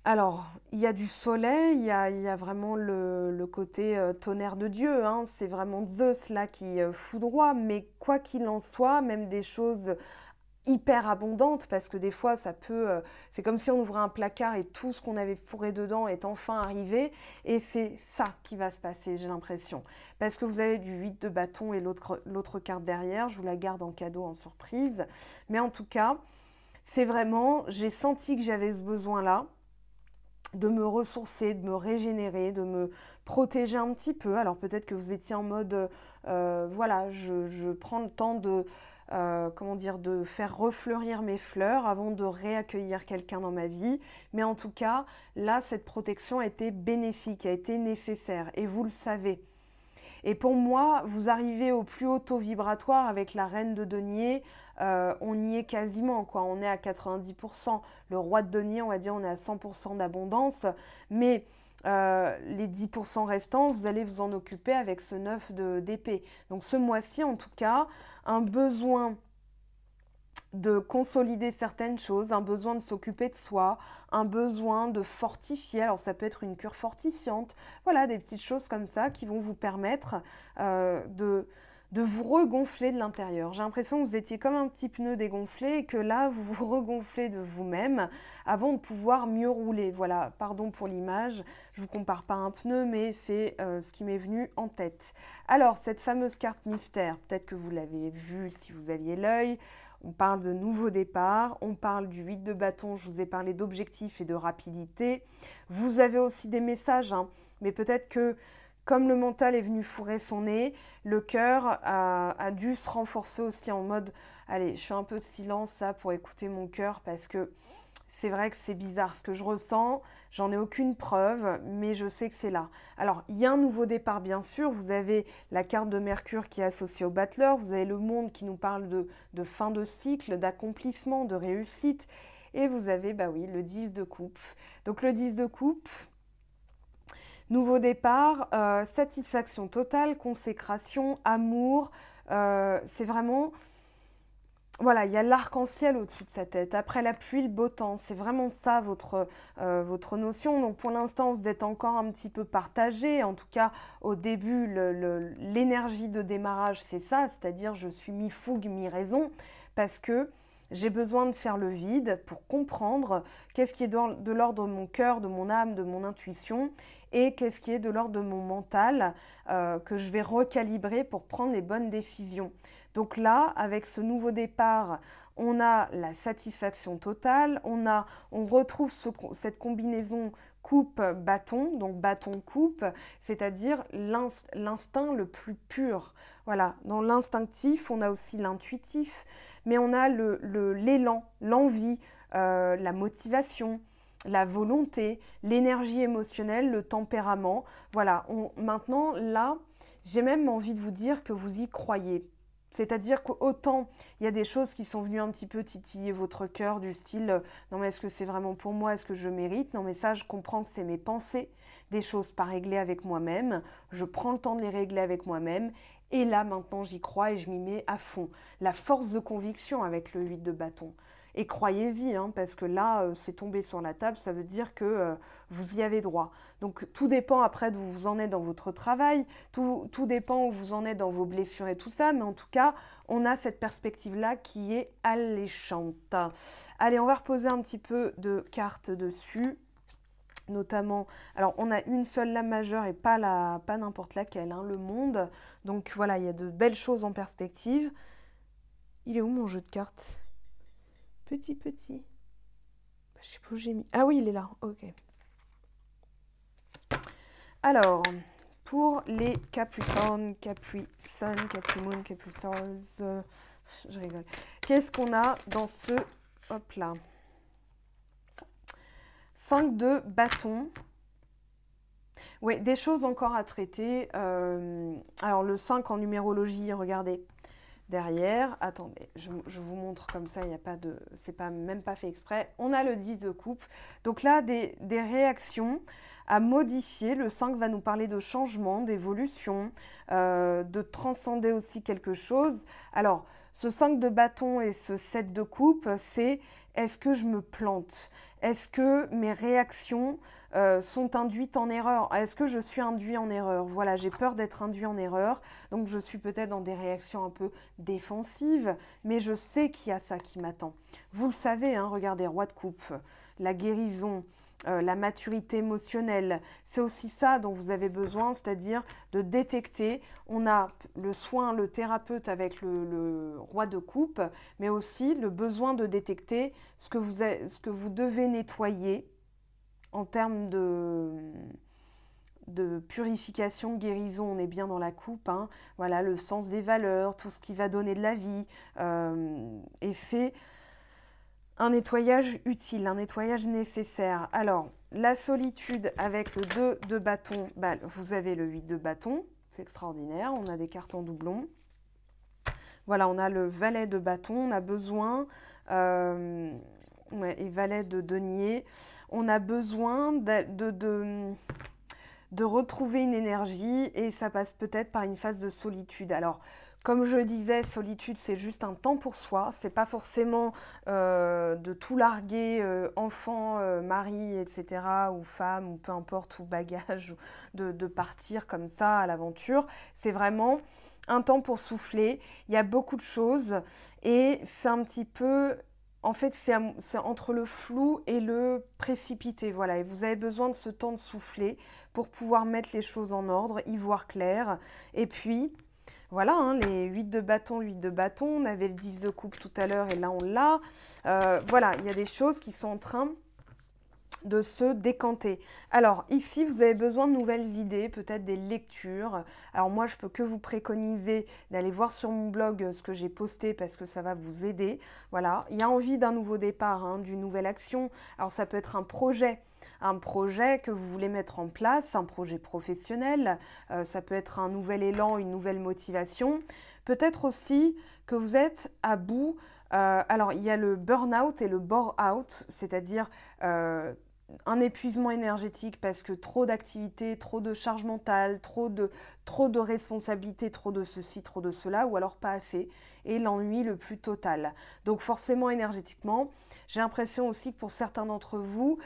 Alors, il y a du soleil, il y a vraiment le côté tonnerre de Dieu, hein. C'est vraiment Zeus là qui foudroie, mais quoi qu'il en soit, même des choses hyper abondante parce que des fois ça peut, c'est comme si on ouvrait un placard et tout ce qu'on avait fourré dedans est enfin arrivé et c'est ça qui va se passer, j'ai l'impression. Parce que vous avez du 8 de bâton et l'autre carte derrière, je vous la garde en cadeau, en surprise. Mais en tout cas, c'est vraiment, j'ai senti que j'avais ce besoin-là de me ressourcer, de me régénérer, de me protéger un petit peu. Alors peut-être que vous étiez en mode, voilà, je prends le temps de comment dire, de faire refleurir mes fleurs avant de réaccueillir quelqu'un dans ma vie. Mais en tout cas, là, cette protection a été bénéfique, a été nécessaire. Et vous le savez. Et pour moi, vous arrivez au plus haut taux vibratoire avec la reine de denier. On y est quasiment, quoi. On est à 90%. Le roi de denier, on va dire, on est à 100% d'abondance. Mais les 10% restants, vous allez vous en occuper avec ce 9 d'épée. Donc ce mois-ci, en tout cas, un besoin de consolider certaines choses, un besoin de s'occuper de soi, un besoin de fortifier. Alors ça peut être une cure fortifiante. Voilà, des petites choses comme ça qui vont vous permettre de vous regonfler de l'intérieur. J'ai l'impression que vous étiez comme un petit pneu dégonflé et que là, vous vous regonflez de vous-même avant de pouvoir mieux rouler. Voilà, pardon pour l'image, je ne vous compare pas à un pneu, mais c'est ce qui m'est venu en tête. Alors, cette fameuse carte mystère, peut-être que vous l'avez vue si vous aviez l'œil. On parle de nouveau départ, on parle du 8 de bâton, je vous ai parlé d'objectifs et de rapidité. Vous avez aussi des messages, hein, mais peut-être que comme le mental est venu fourrer son nez, le cœur a dû se renforcer aussi en mode « Allez, je fais un peu de silence ça pour écouter mon cœur parce que c'est vrai que c'est bizarre ce que je ressens, j'en ai aucune preuve, mais je sais que c'est là. » Alors, il y a un nouveau départ bien sûr, vous avez la carte de Mercure qui est associée au battleur, vous avez le monde qui nous parle de fin de cycle, d'accomplissement, de réussite, et vous avez, bah oui, le 10 de coupe. Donc le 10 de coupe, Nouveau départ, satisfaction totale, consécration, amour. C'est vraiment... Voilà, il y a l'arc-en-ciel au-dessus de sa tête. Après la pluie, le beau temps. C'est vraiment ça votre notion. Donc pour l'instant, vous êtes encore un petit peu partagé. En tout cas, au début, l'énergie de démarrage, c'est ça. C'est-à-dire, je suis mi-fougue, mi-raison. Parce que j'ai besoin de faire le vide pour comprendre qu'est-ce qui est de l'ordre de mon cœur, de mon âme, de mon intuition. Et qu'est-ce qui est de l'ordre de mon mental que je vais recalibrer pour prendre les bonnes décisions. Donc là, avec ce nouveau départ, on a la satisfaction totale, on retrouve cette combinaison coupe-bâton, donc bâton-coupe, c'est-à-dire l'instinct le plus pur. Voilà, dans l'instinctif, on a aussi l'intuitif, mais on a l'élan, l'envie, la motivation, la volonté, l'énergie émotionnelle, le tempérament. Voilà, maintenant, là, j'ai même envie de vous dire que vous y croyez. C'est-à-dire qu'autant il y a des choses qui sont venues un petit peu titiller votre cœur du style non mais est-ce que c'est vraiment pour moi, est-ce que je mérite? Non mais ça je comprends que c'est mes pensées, des choses pas réglées avec moi-même, je prends le temps de les régler avec moi-même et là maintenant j'y crois et je m'y mets à fond. La force de conviction avec le 8 de bâton. Et croyez-y, hein, parce que là, c'est tombé sur la table, ça veut dire que vous y avez droit. Donc tout dépend après d'où vous en êtes dans votre travail, tout dépend où vous en êtes dans vos blessures et tout ça, mais en tout cas, on a cette perspective-là qui est alléchante. Allez, on va reposer un petit peu de cartes dessus, notamment, alors on a une seule lame majeure et pas n'importe laquelle, hein, le monde. Donc voilà, il y a de belles choses en perspective. Il est où mon jeu de cartes ? Petit. Je sais pas où j'ai mis. Ah oui, il est là. Ok. Alors, pour les Capricornes, Capri Sun, Capri Moon, Capri Stars, je rigole. Qu'est-ce qu'on a dans ce... Hop là. 5 de bâton. Oui, des choses encore à traiter. Alors, le 5 en numérologie, regardez. Derrière, attendez, je vous montre comme ça, il n'y a pas de, c'est même pas fait exprès. On a le 10 de coupe. Donc là, des réactions à modifier. Le 5 va nous parler de changement, d'évolution, de transcender aussi quelque chose. Alors, ce 5 de bâton et ce 7 de coupe, c'est est-ce que je me plante? Est-ce que mes réactions sont induites en erreur? Est-ce que je suis induit en erreur? Voilà, j'ai peur d'être induit en erreur, donc je suis peut-être dans des réactions un peu défensives, mais je sais qu'il y a ça qui m'attend. Vous le savez, hein, regardez, roi de coupe, la guérison, la maturité émotionnelle, c'est aussi ça dont vous avez besoin, c'est-à-dire de détecter. On a le soin, le thérapeute avec le roi de coupe, mais aussi le besoin de détecter ce que vous devez nettoyer en termes de purification, guérison, on est bien dans la coupe, hein. Voilà, le sens des valeurs, tout ce qui va donner de la vie, et c'est un nettoyage utile, un nettoyage nécessaire. Alors, la solitude avec le 2 de bâton, bah, vous avez le 8 de bâton, c'est extraordinaire, on a des cartes en doublon. Voilà, on a le valet de bâton, on a besoin, et valet de denier, on a besoin de retrouver une énergie et ça passe peut-être par une phase de solitude. Alors, comme je disais, solitude, c'est juste un temps pour soi. C'est pas forcément de tout larguer, enfant, mari, etc., ou femme, ou peu importe, ou bagage, de partir comme ça à l'aventure. C'est vraiment un temps pour souffler. Il y a beaucoup de choses et c'est un petit peu... En fait, c'est entre le flou et le précipité. Voilà, et vous avez besoin de ce temps de souffler pour pouvoir mettre les choses en ordre, y voir clair. Et puis... Voilà, hein, les 8 de bâton, 8 de bâton, on avait le 10 de coupe tout à l'heure et là on l'a. Voilà, il y a des choses qui sont en train de se décanter. Alors ici, vous avez besoin de nouvelles idées, peut-être des lectures. Alors moi, je peux que vous préconiser d'aller voir sur mon blog ce que j'ai posté parce que ça va vous aider. Voilà, il y a envie d'un nouveau départ, hein, d'une nouvelle action. Alors ça peut être un projet que vous voulez mettre en place, un projet professionnel, ça peut être un nouvel élan, une nouvelle motivation. Peut-être aussi que vous êtes à bout. Alors, il y a le burn-out et le bore-out, c'est-à-dire un épuisement énergétique parce que trop d'activités, trop de charge mentale, trop de responsabilités, trop de ceci, trop de cela, ou alors pas assez, et l'ennui le plus total. Donc forcément énergétiquement, j'ai l'impression aussi que pour certains d'entre vous,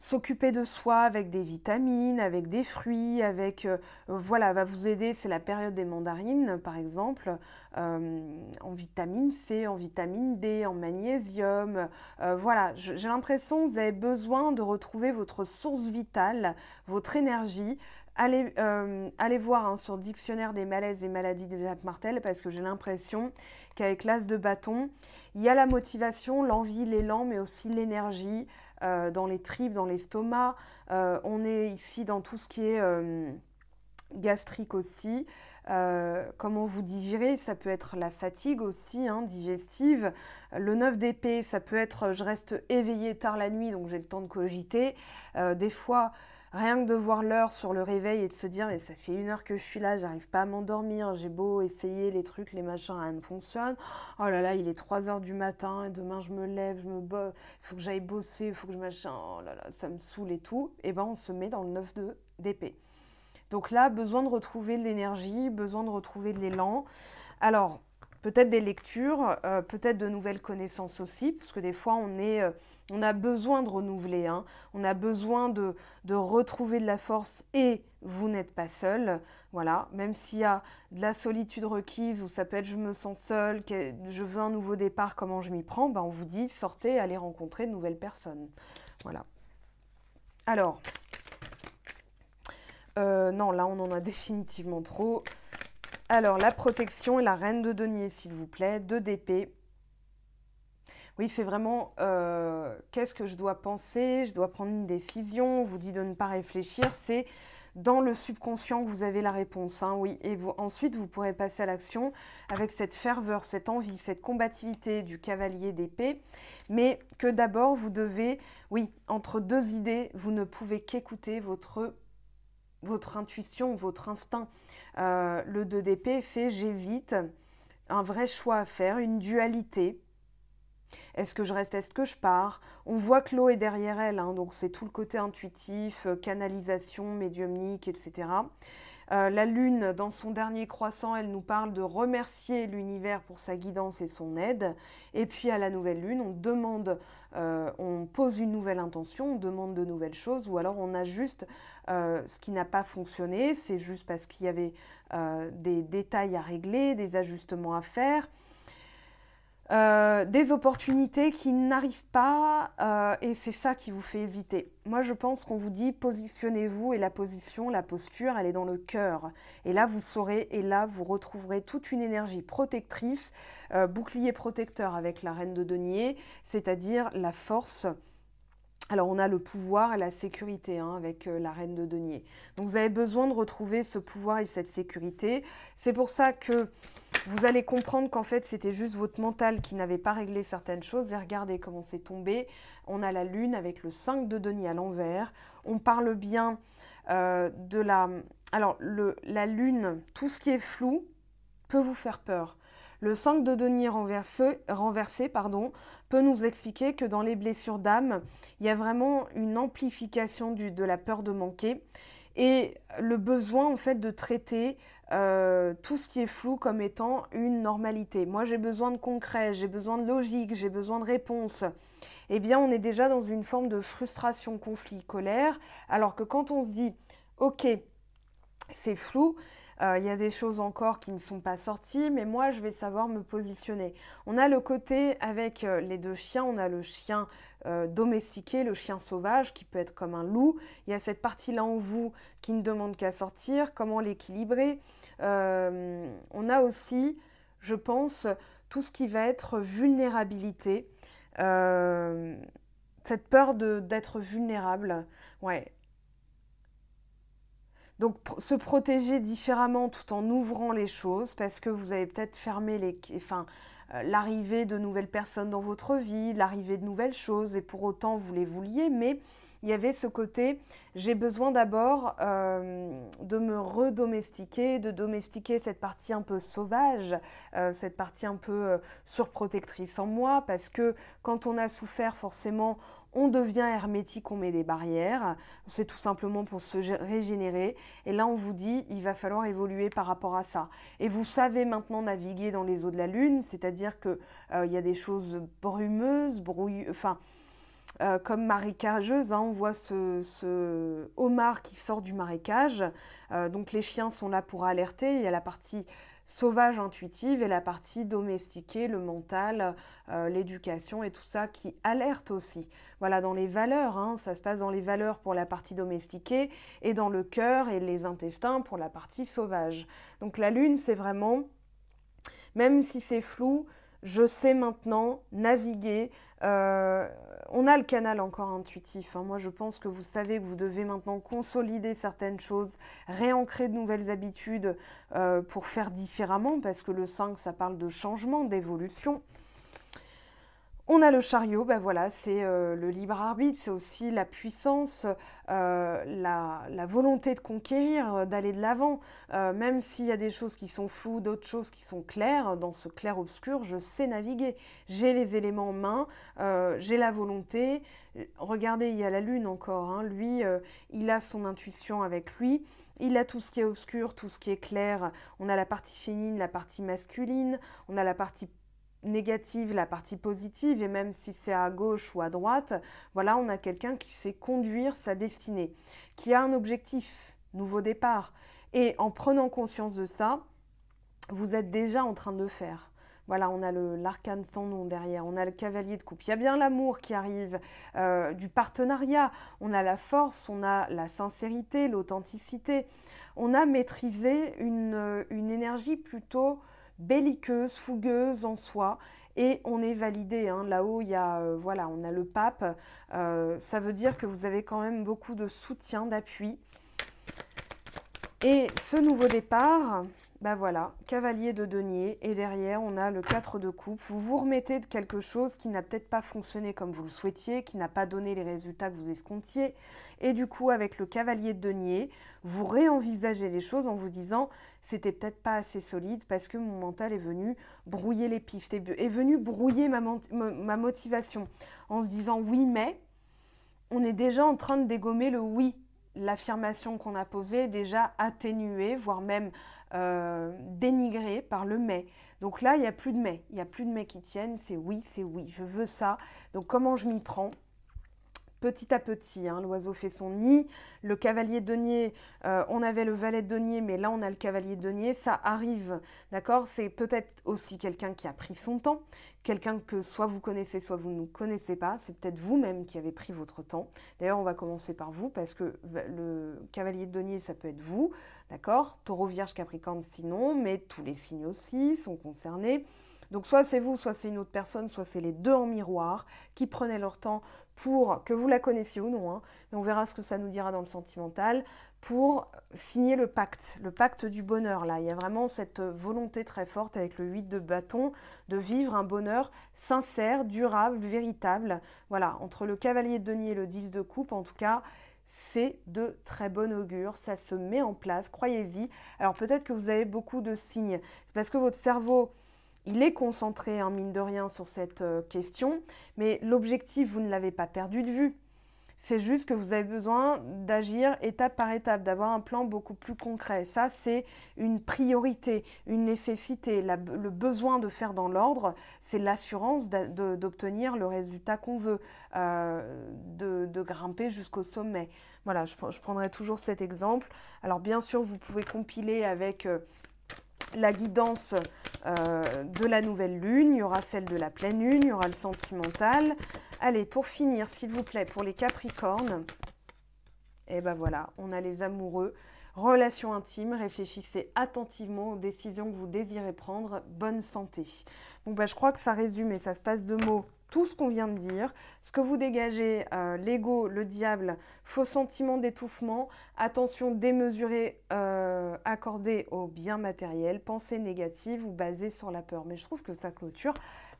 s'occuper de soi avec des vitamines, avec des fruits, voilà, va vous aider. C'est la période des mandarines, par exemple, en vitamine C, en vitamine D, en magnésium. Voilà, j'ai l'impression que vous avez besoin de retrouver votre source vitale, votre énergie. Allez voir hein, sur le dictionnaire des malaises et maladies de Jacques Martel, parce que j'ai l'impression qu'avec l'as de bâton, il y a la motivation, l'envie, l'élan, mais aussi l'énergie, dans les tripes, dans l'estomac. On est ici dans tout ce qui est gastrique aussi. Comment vous digérez, ça peut être la fatigue aussi, hein, digestive. Le 9 d'épée, ça peut être je reste éveillée tard la nuit, donc j'ai le temps de cogiter. Des fois, rien que de voir l'heure sur le réveil et de se dire mais ça fait 1 heure que je suis là, j'arrive pas à m'endormir, j'ai beau essayer les trucs, les machins, rien ne fonctionne. Oh là là, il est 3 heures du matin et demain je me lève, je me bosse, il faut que j'aille bosser, il faut que je machin, oh là là, ça me saoule et tout. Et ben on se met dans le 9 d'épée. Donc là, besoin de retrouver de l'énergie, besoin de retrouver de l'élan. Alors, peut-être des lectures, peut-être de nouvelles connaissances aussi, parce que des fois, on a besoin de renouveler, hein. On a besoin de retrouver de la force et vous n'êtes pas seul. Voilà, même s'il y a de la solitude requise, ou ça peut être je me sens seule, je veux un nouveau départ, comment je m'y prends, ben on vous dit sortez, allez rencontrer de nouvelles personnes. Voilà. Alors, non, là on en a définitivement trop. Alors, la protection et la reine de denier, s'il vous plaît, 2 d'épée. Oui, c'est vraiment qu'est-ce que je dois penser, je dois prendre une décision, on vous dit de ne pas réfléchir, c'est dans le subconscient que vous avez la réponse, hein, oui. Et ensuite, vous pourrez passer à l'action avec cette ferveur, cette envie, cette combativité du cavalier d'épée, mais que d'abord, vous devez, oui, entre 2 idées, vous ne pouvez qu'écouter votre intuition, votre instinct. Le 2 d'épée, c'est j'hésite, un vrai choix à faire, une dualité. Est-ce que je reste, est-ce que je pars? On voit que l'eau est derrière elle, hein, donc c'est tout le côté intuitif, canalisation, médiumnique, etc. La lune, dans son dernier croissant, elle nous parle de remercier l'univers pour sa guidance et son aide. Et puis à la nouvelle lune, on pose une nouvelle intention, on demande de nouvelles choses, ou alors on ajuste ce qui n'a pas fonctionné. C'est juste parce qu'il y avait des détails à régler, des ajustements à faire. Des opportunités qui n'arrivent pas et c'est ça qui vous fait hésiter. Moi, je pense qu'on vous dit positionnez-vous et la position, la posture, elle est dans le cœur. Et là, vous saurez et là, vous retrouverez toute une énergie protectrice, bouclier protecteur avec la reine de denier, c'est-à-dire la force. Alors, on a le pouvoir et la sécurité hein, avec la reine de denier. Donc, vous avez besoin de retrouver ce pouvoir et cette sécurité. C'est pour ça que vous allez comprendre qu'en fait, c'était juste votre mental qui n'avait pas réglé certaines choses. Et regardez comment c'est tombé. On a la lune avec le 5 de denier à l'envers. On parle bien de la... Alors, la lune, tout ce qui est flou, peut vous faire peur. Le 5 de denier renversé, peut nous expliquer que dans les blessures d'âme, il y a vraiment une amplification de la peur de manquer et le besoin en fait de traiter tout ce qui est flou comme étant une normalité. Moi, j'ai besoin de concret, j'ai besoin de logique, j'ai besoin de réponse. Eh bien, on est déjà dans une forme de frustration, conflit, colère, alors que quand on se dit « Ok, c'est flou », il y a des choses encore qui ne sont pas sorties, mais moi, je vais savoir me positionner. On a le côté avec les 2 chiens, on a le chien domestiqué, le chien sauvage, qui peut être comme un loup. Il y a cette partie-là en vous qui ne demande qu'à sortir, comment l'équilibrer. On a aussi, je pense, tout ce qui va être vulnérabilité. Cette peur d'être vulnérable, ouais. Donc, se protéger différemment tout en ouvrant les choses, parce que vous avez peut-être fermé l'arrivée de nouvelles personnes dans votre vie, l'arrivée de nouvelles choses, et pour autant vous les vouliez, mais il y avait ce côté, j'ai besoin d'abord de me redomestiquer, de domestiquer cette partie un peu sauvage, cette partie un peu surprotectrice en moi, parce que quand on a souffert, forcément, on devient hermétique, on met des barrières, c'est tout simplement pour se régénérer. Et là, on vous dit, il va falloir évoluer par rapport à ça. Et vous savez maintenant naviguer dans les eaux de la Lune, c'est-à-dire qu'il y a des choses brumeuses, comme marécageuses, hein, on voit ce homard qui sort du marécage. Donc les chiens sont là pour alerter, il y a la partie sauvage intuitive et la partie domestiquée, le mental, l'éducation et tout ça qui alerte aussi. Voilà, dans les valeurs, hein, ça se passe dans les valeurs pour la partie domestiquée et dans le cœur et les intestins pour la partie sauvage. Donc la lune, c'est vraiment, même si c'est flou, je sais maintenant naviguer. On a le canal encore intuitif. Hein. Moi, je pense que vous savez que vous devez maintenant consolider certaines choses, réancrer de nouvelles habitudes pour faire différemment, parce que le 5, ça parle de changement, d'évolution. On a le chariot, ben voilà, c'est le libre arbitre, c'est aussi la puissance, la volonté de conquérir, d'aller de l'avant. Même s'il y a des choses qui sont floues, d'autres choses qui sont claires, dans ce clair-obscur, je sais naviguer. J'ai les éléments en main, j'ai la volonté. Regardez, il y a la lune encore, hein. Lui, il a son intuition avec lui. Il a tout ce qui est obscur, tout ce qui est clair. On a la partie féminine, la partie masculine, on a la partie négative, la partie positive, et même si c'est à gauche ou à droite, voilà, on a quelqu'un qui sait conduire sa destinée, qui a un objectif, nouveau départ. Et en prenant conscience de ça, vous êtes déjà en train de le faire. Voilà, on a l'arcane sans nom derrière, on a le cavalier de coupe. Il y a bien l'amour qui arrive, du partenariat, on a la force, on a la sincérité, l'authenticité. On a maîtrisé une énergie plutôt belliqueuse, fougueuse en soi, et on est validé. Hein. Là-haut, il y a, voilà, on a le pape. Ça veut dire que vous avez quand même beaucoup de soutien, d'appui. Et ce nouveau départ, ben voilà, cavalier de denier, et derrière, on a le 4 de coupe. Vous vous remettez de quelque chose qui n'a peut-être pas fonctionné comme vous le souhaitiez, qui n'a pas donné les résultats que vous escomptiez. Et du coup, avec le cavalier de denier, vous réenvisagez les choses en vous disant « c'était peut-être pas assez solide parce que mon mental est venu brouiller les pistes, est venu brouiller ma motivation. » En se disant « oui, mais », on est déjà en train de dégommer le « oui ». L'affirmation qu'on a posée est déjà atténuée, voire même dénigrée par le « mais ». Donc là, il n'y a plus de « mais ». Il n'y a plus de « mais » qui tiennent, c'est « oui », je veux ça. Donc comment je m'y prends ? Petit à petit, hein, l'oiseau fait son nid, le cavalier de denier, on avait le valet de denier, mais là on a le cavalier de denier, ça arrive, d'accord? C'est peut-être aussi quelqu'un qui a pris son temps, quelqu'un que soit vous connaissez, soit vous ne connaissez pas, c'est peut-être vous-même qui avez pris votre temps. D'ailleurs, on va commencer par vous, parce que le cavalier de denier, ça peut être vous, d'accord? Taureau, Vierge, Capricorne, sinon, mais tous les signes aussi sont concernés. Donc soit c'est vous, soit c'est une autre personne, soit c'est les deux en miroir qui prenaient leur temps pour, que vous la connaissiez ou non, hein, mais on verra ce que ça nous dira dans le sentimental, pour signer le pacte du bonheur. Là, il y a vraiment cette volonté très forte avec le 8 de bâton de vivre un bonheur sincère, durable, véritable. Voilà, entre le cavalier de denier et le 10 de coupe, en tout cas, c'est de très bon augure, ça se met en place, croyez-y. Alors peut-être que vous avez beaucoup de signes, c'est parce que votre cerveau, il est concentré, hein, mine de rien, sur cette question, mais l'objectif, vous ne l'avez pas perdu de vue. C'est juste que vous avez besoin d'agir étape par étape, d'avoir un plan beaucoup plus concret. Ça, c'est une priorité, une nécessité. Le besoin de faire dans l'ordre, c'est l'assurance d'obtenir le résultat qu'on veut, de grimper jusqu'au sommet. Voilà, je prendrai toujours cet exemple. Alors, bien sûr, vous pouvez compiler avec la guidance de la nouvelle lune, il y aura celle de la pleine lune, il y aura le sentimental. Allez, pour finir, s'il vous plaît, pour les Capricornes, et ben voilà, on a les amoureux. Relations intimes, réfléchissez attentivement aux décisions que vous désirez prendre. Bonne santé. Donc ben, je crois que ça résume et ça se passe de mots tout ce qu'on vient de dire. Ce que vous dégagez, l'ego, le diable, faux sentiment d'étouffement, Attention démesurée accordée au bien matériel, pensée négative ou basée sur la peur. Mais je trouve que ça clôture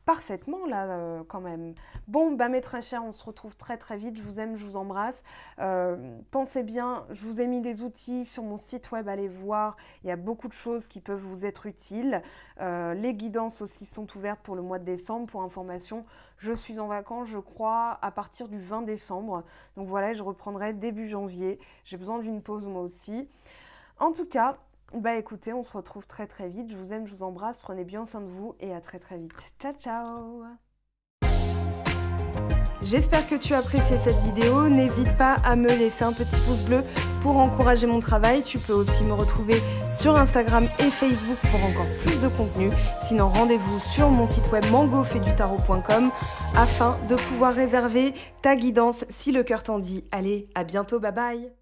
parfaitement là quand même. Bon, bah mes très chers, on se retrouve très très vite. Je vous aime, je vous embrasse. Pensez bien, je vous ai mis des outils sur mon site web, allez voir. Il y a beaucoup de choses qui peuvent vous être utiles. Les guidances aussi sont ouvertes pour le mois de décembre. Pour information, je suis en vacances, je crois, à partir du 20 décembre. Donc voilà, je reprendrai début janvier. J'ai besoin d'une pause moi aussi. En tout cas, bah écoutez, on se retrouve très très vite. Je vous aime, je vous embrasse. Prenez bien soin de vous et à très très vite. Ciao, ciao! J'espère que tu as apprécié cette vidéo. N'hésite pas à me laisser un petit pouce bleu pour encourager mon travail. Tu peux aussi me retrouver sur Instagram et Facebook pour encore plus de contenu. Sinon, rendez-vous sur mon site web mangofaidutarot.com afin de pouvoir réserver ta guidance si le cœur t'en dit. Allez, à bientôt, bye bye!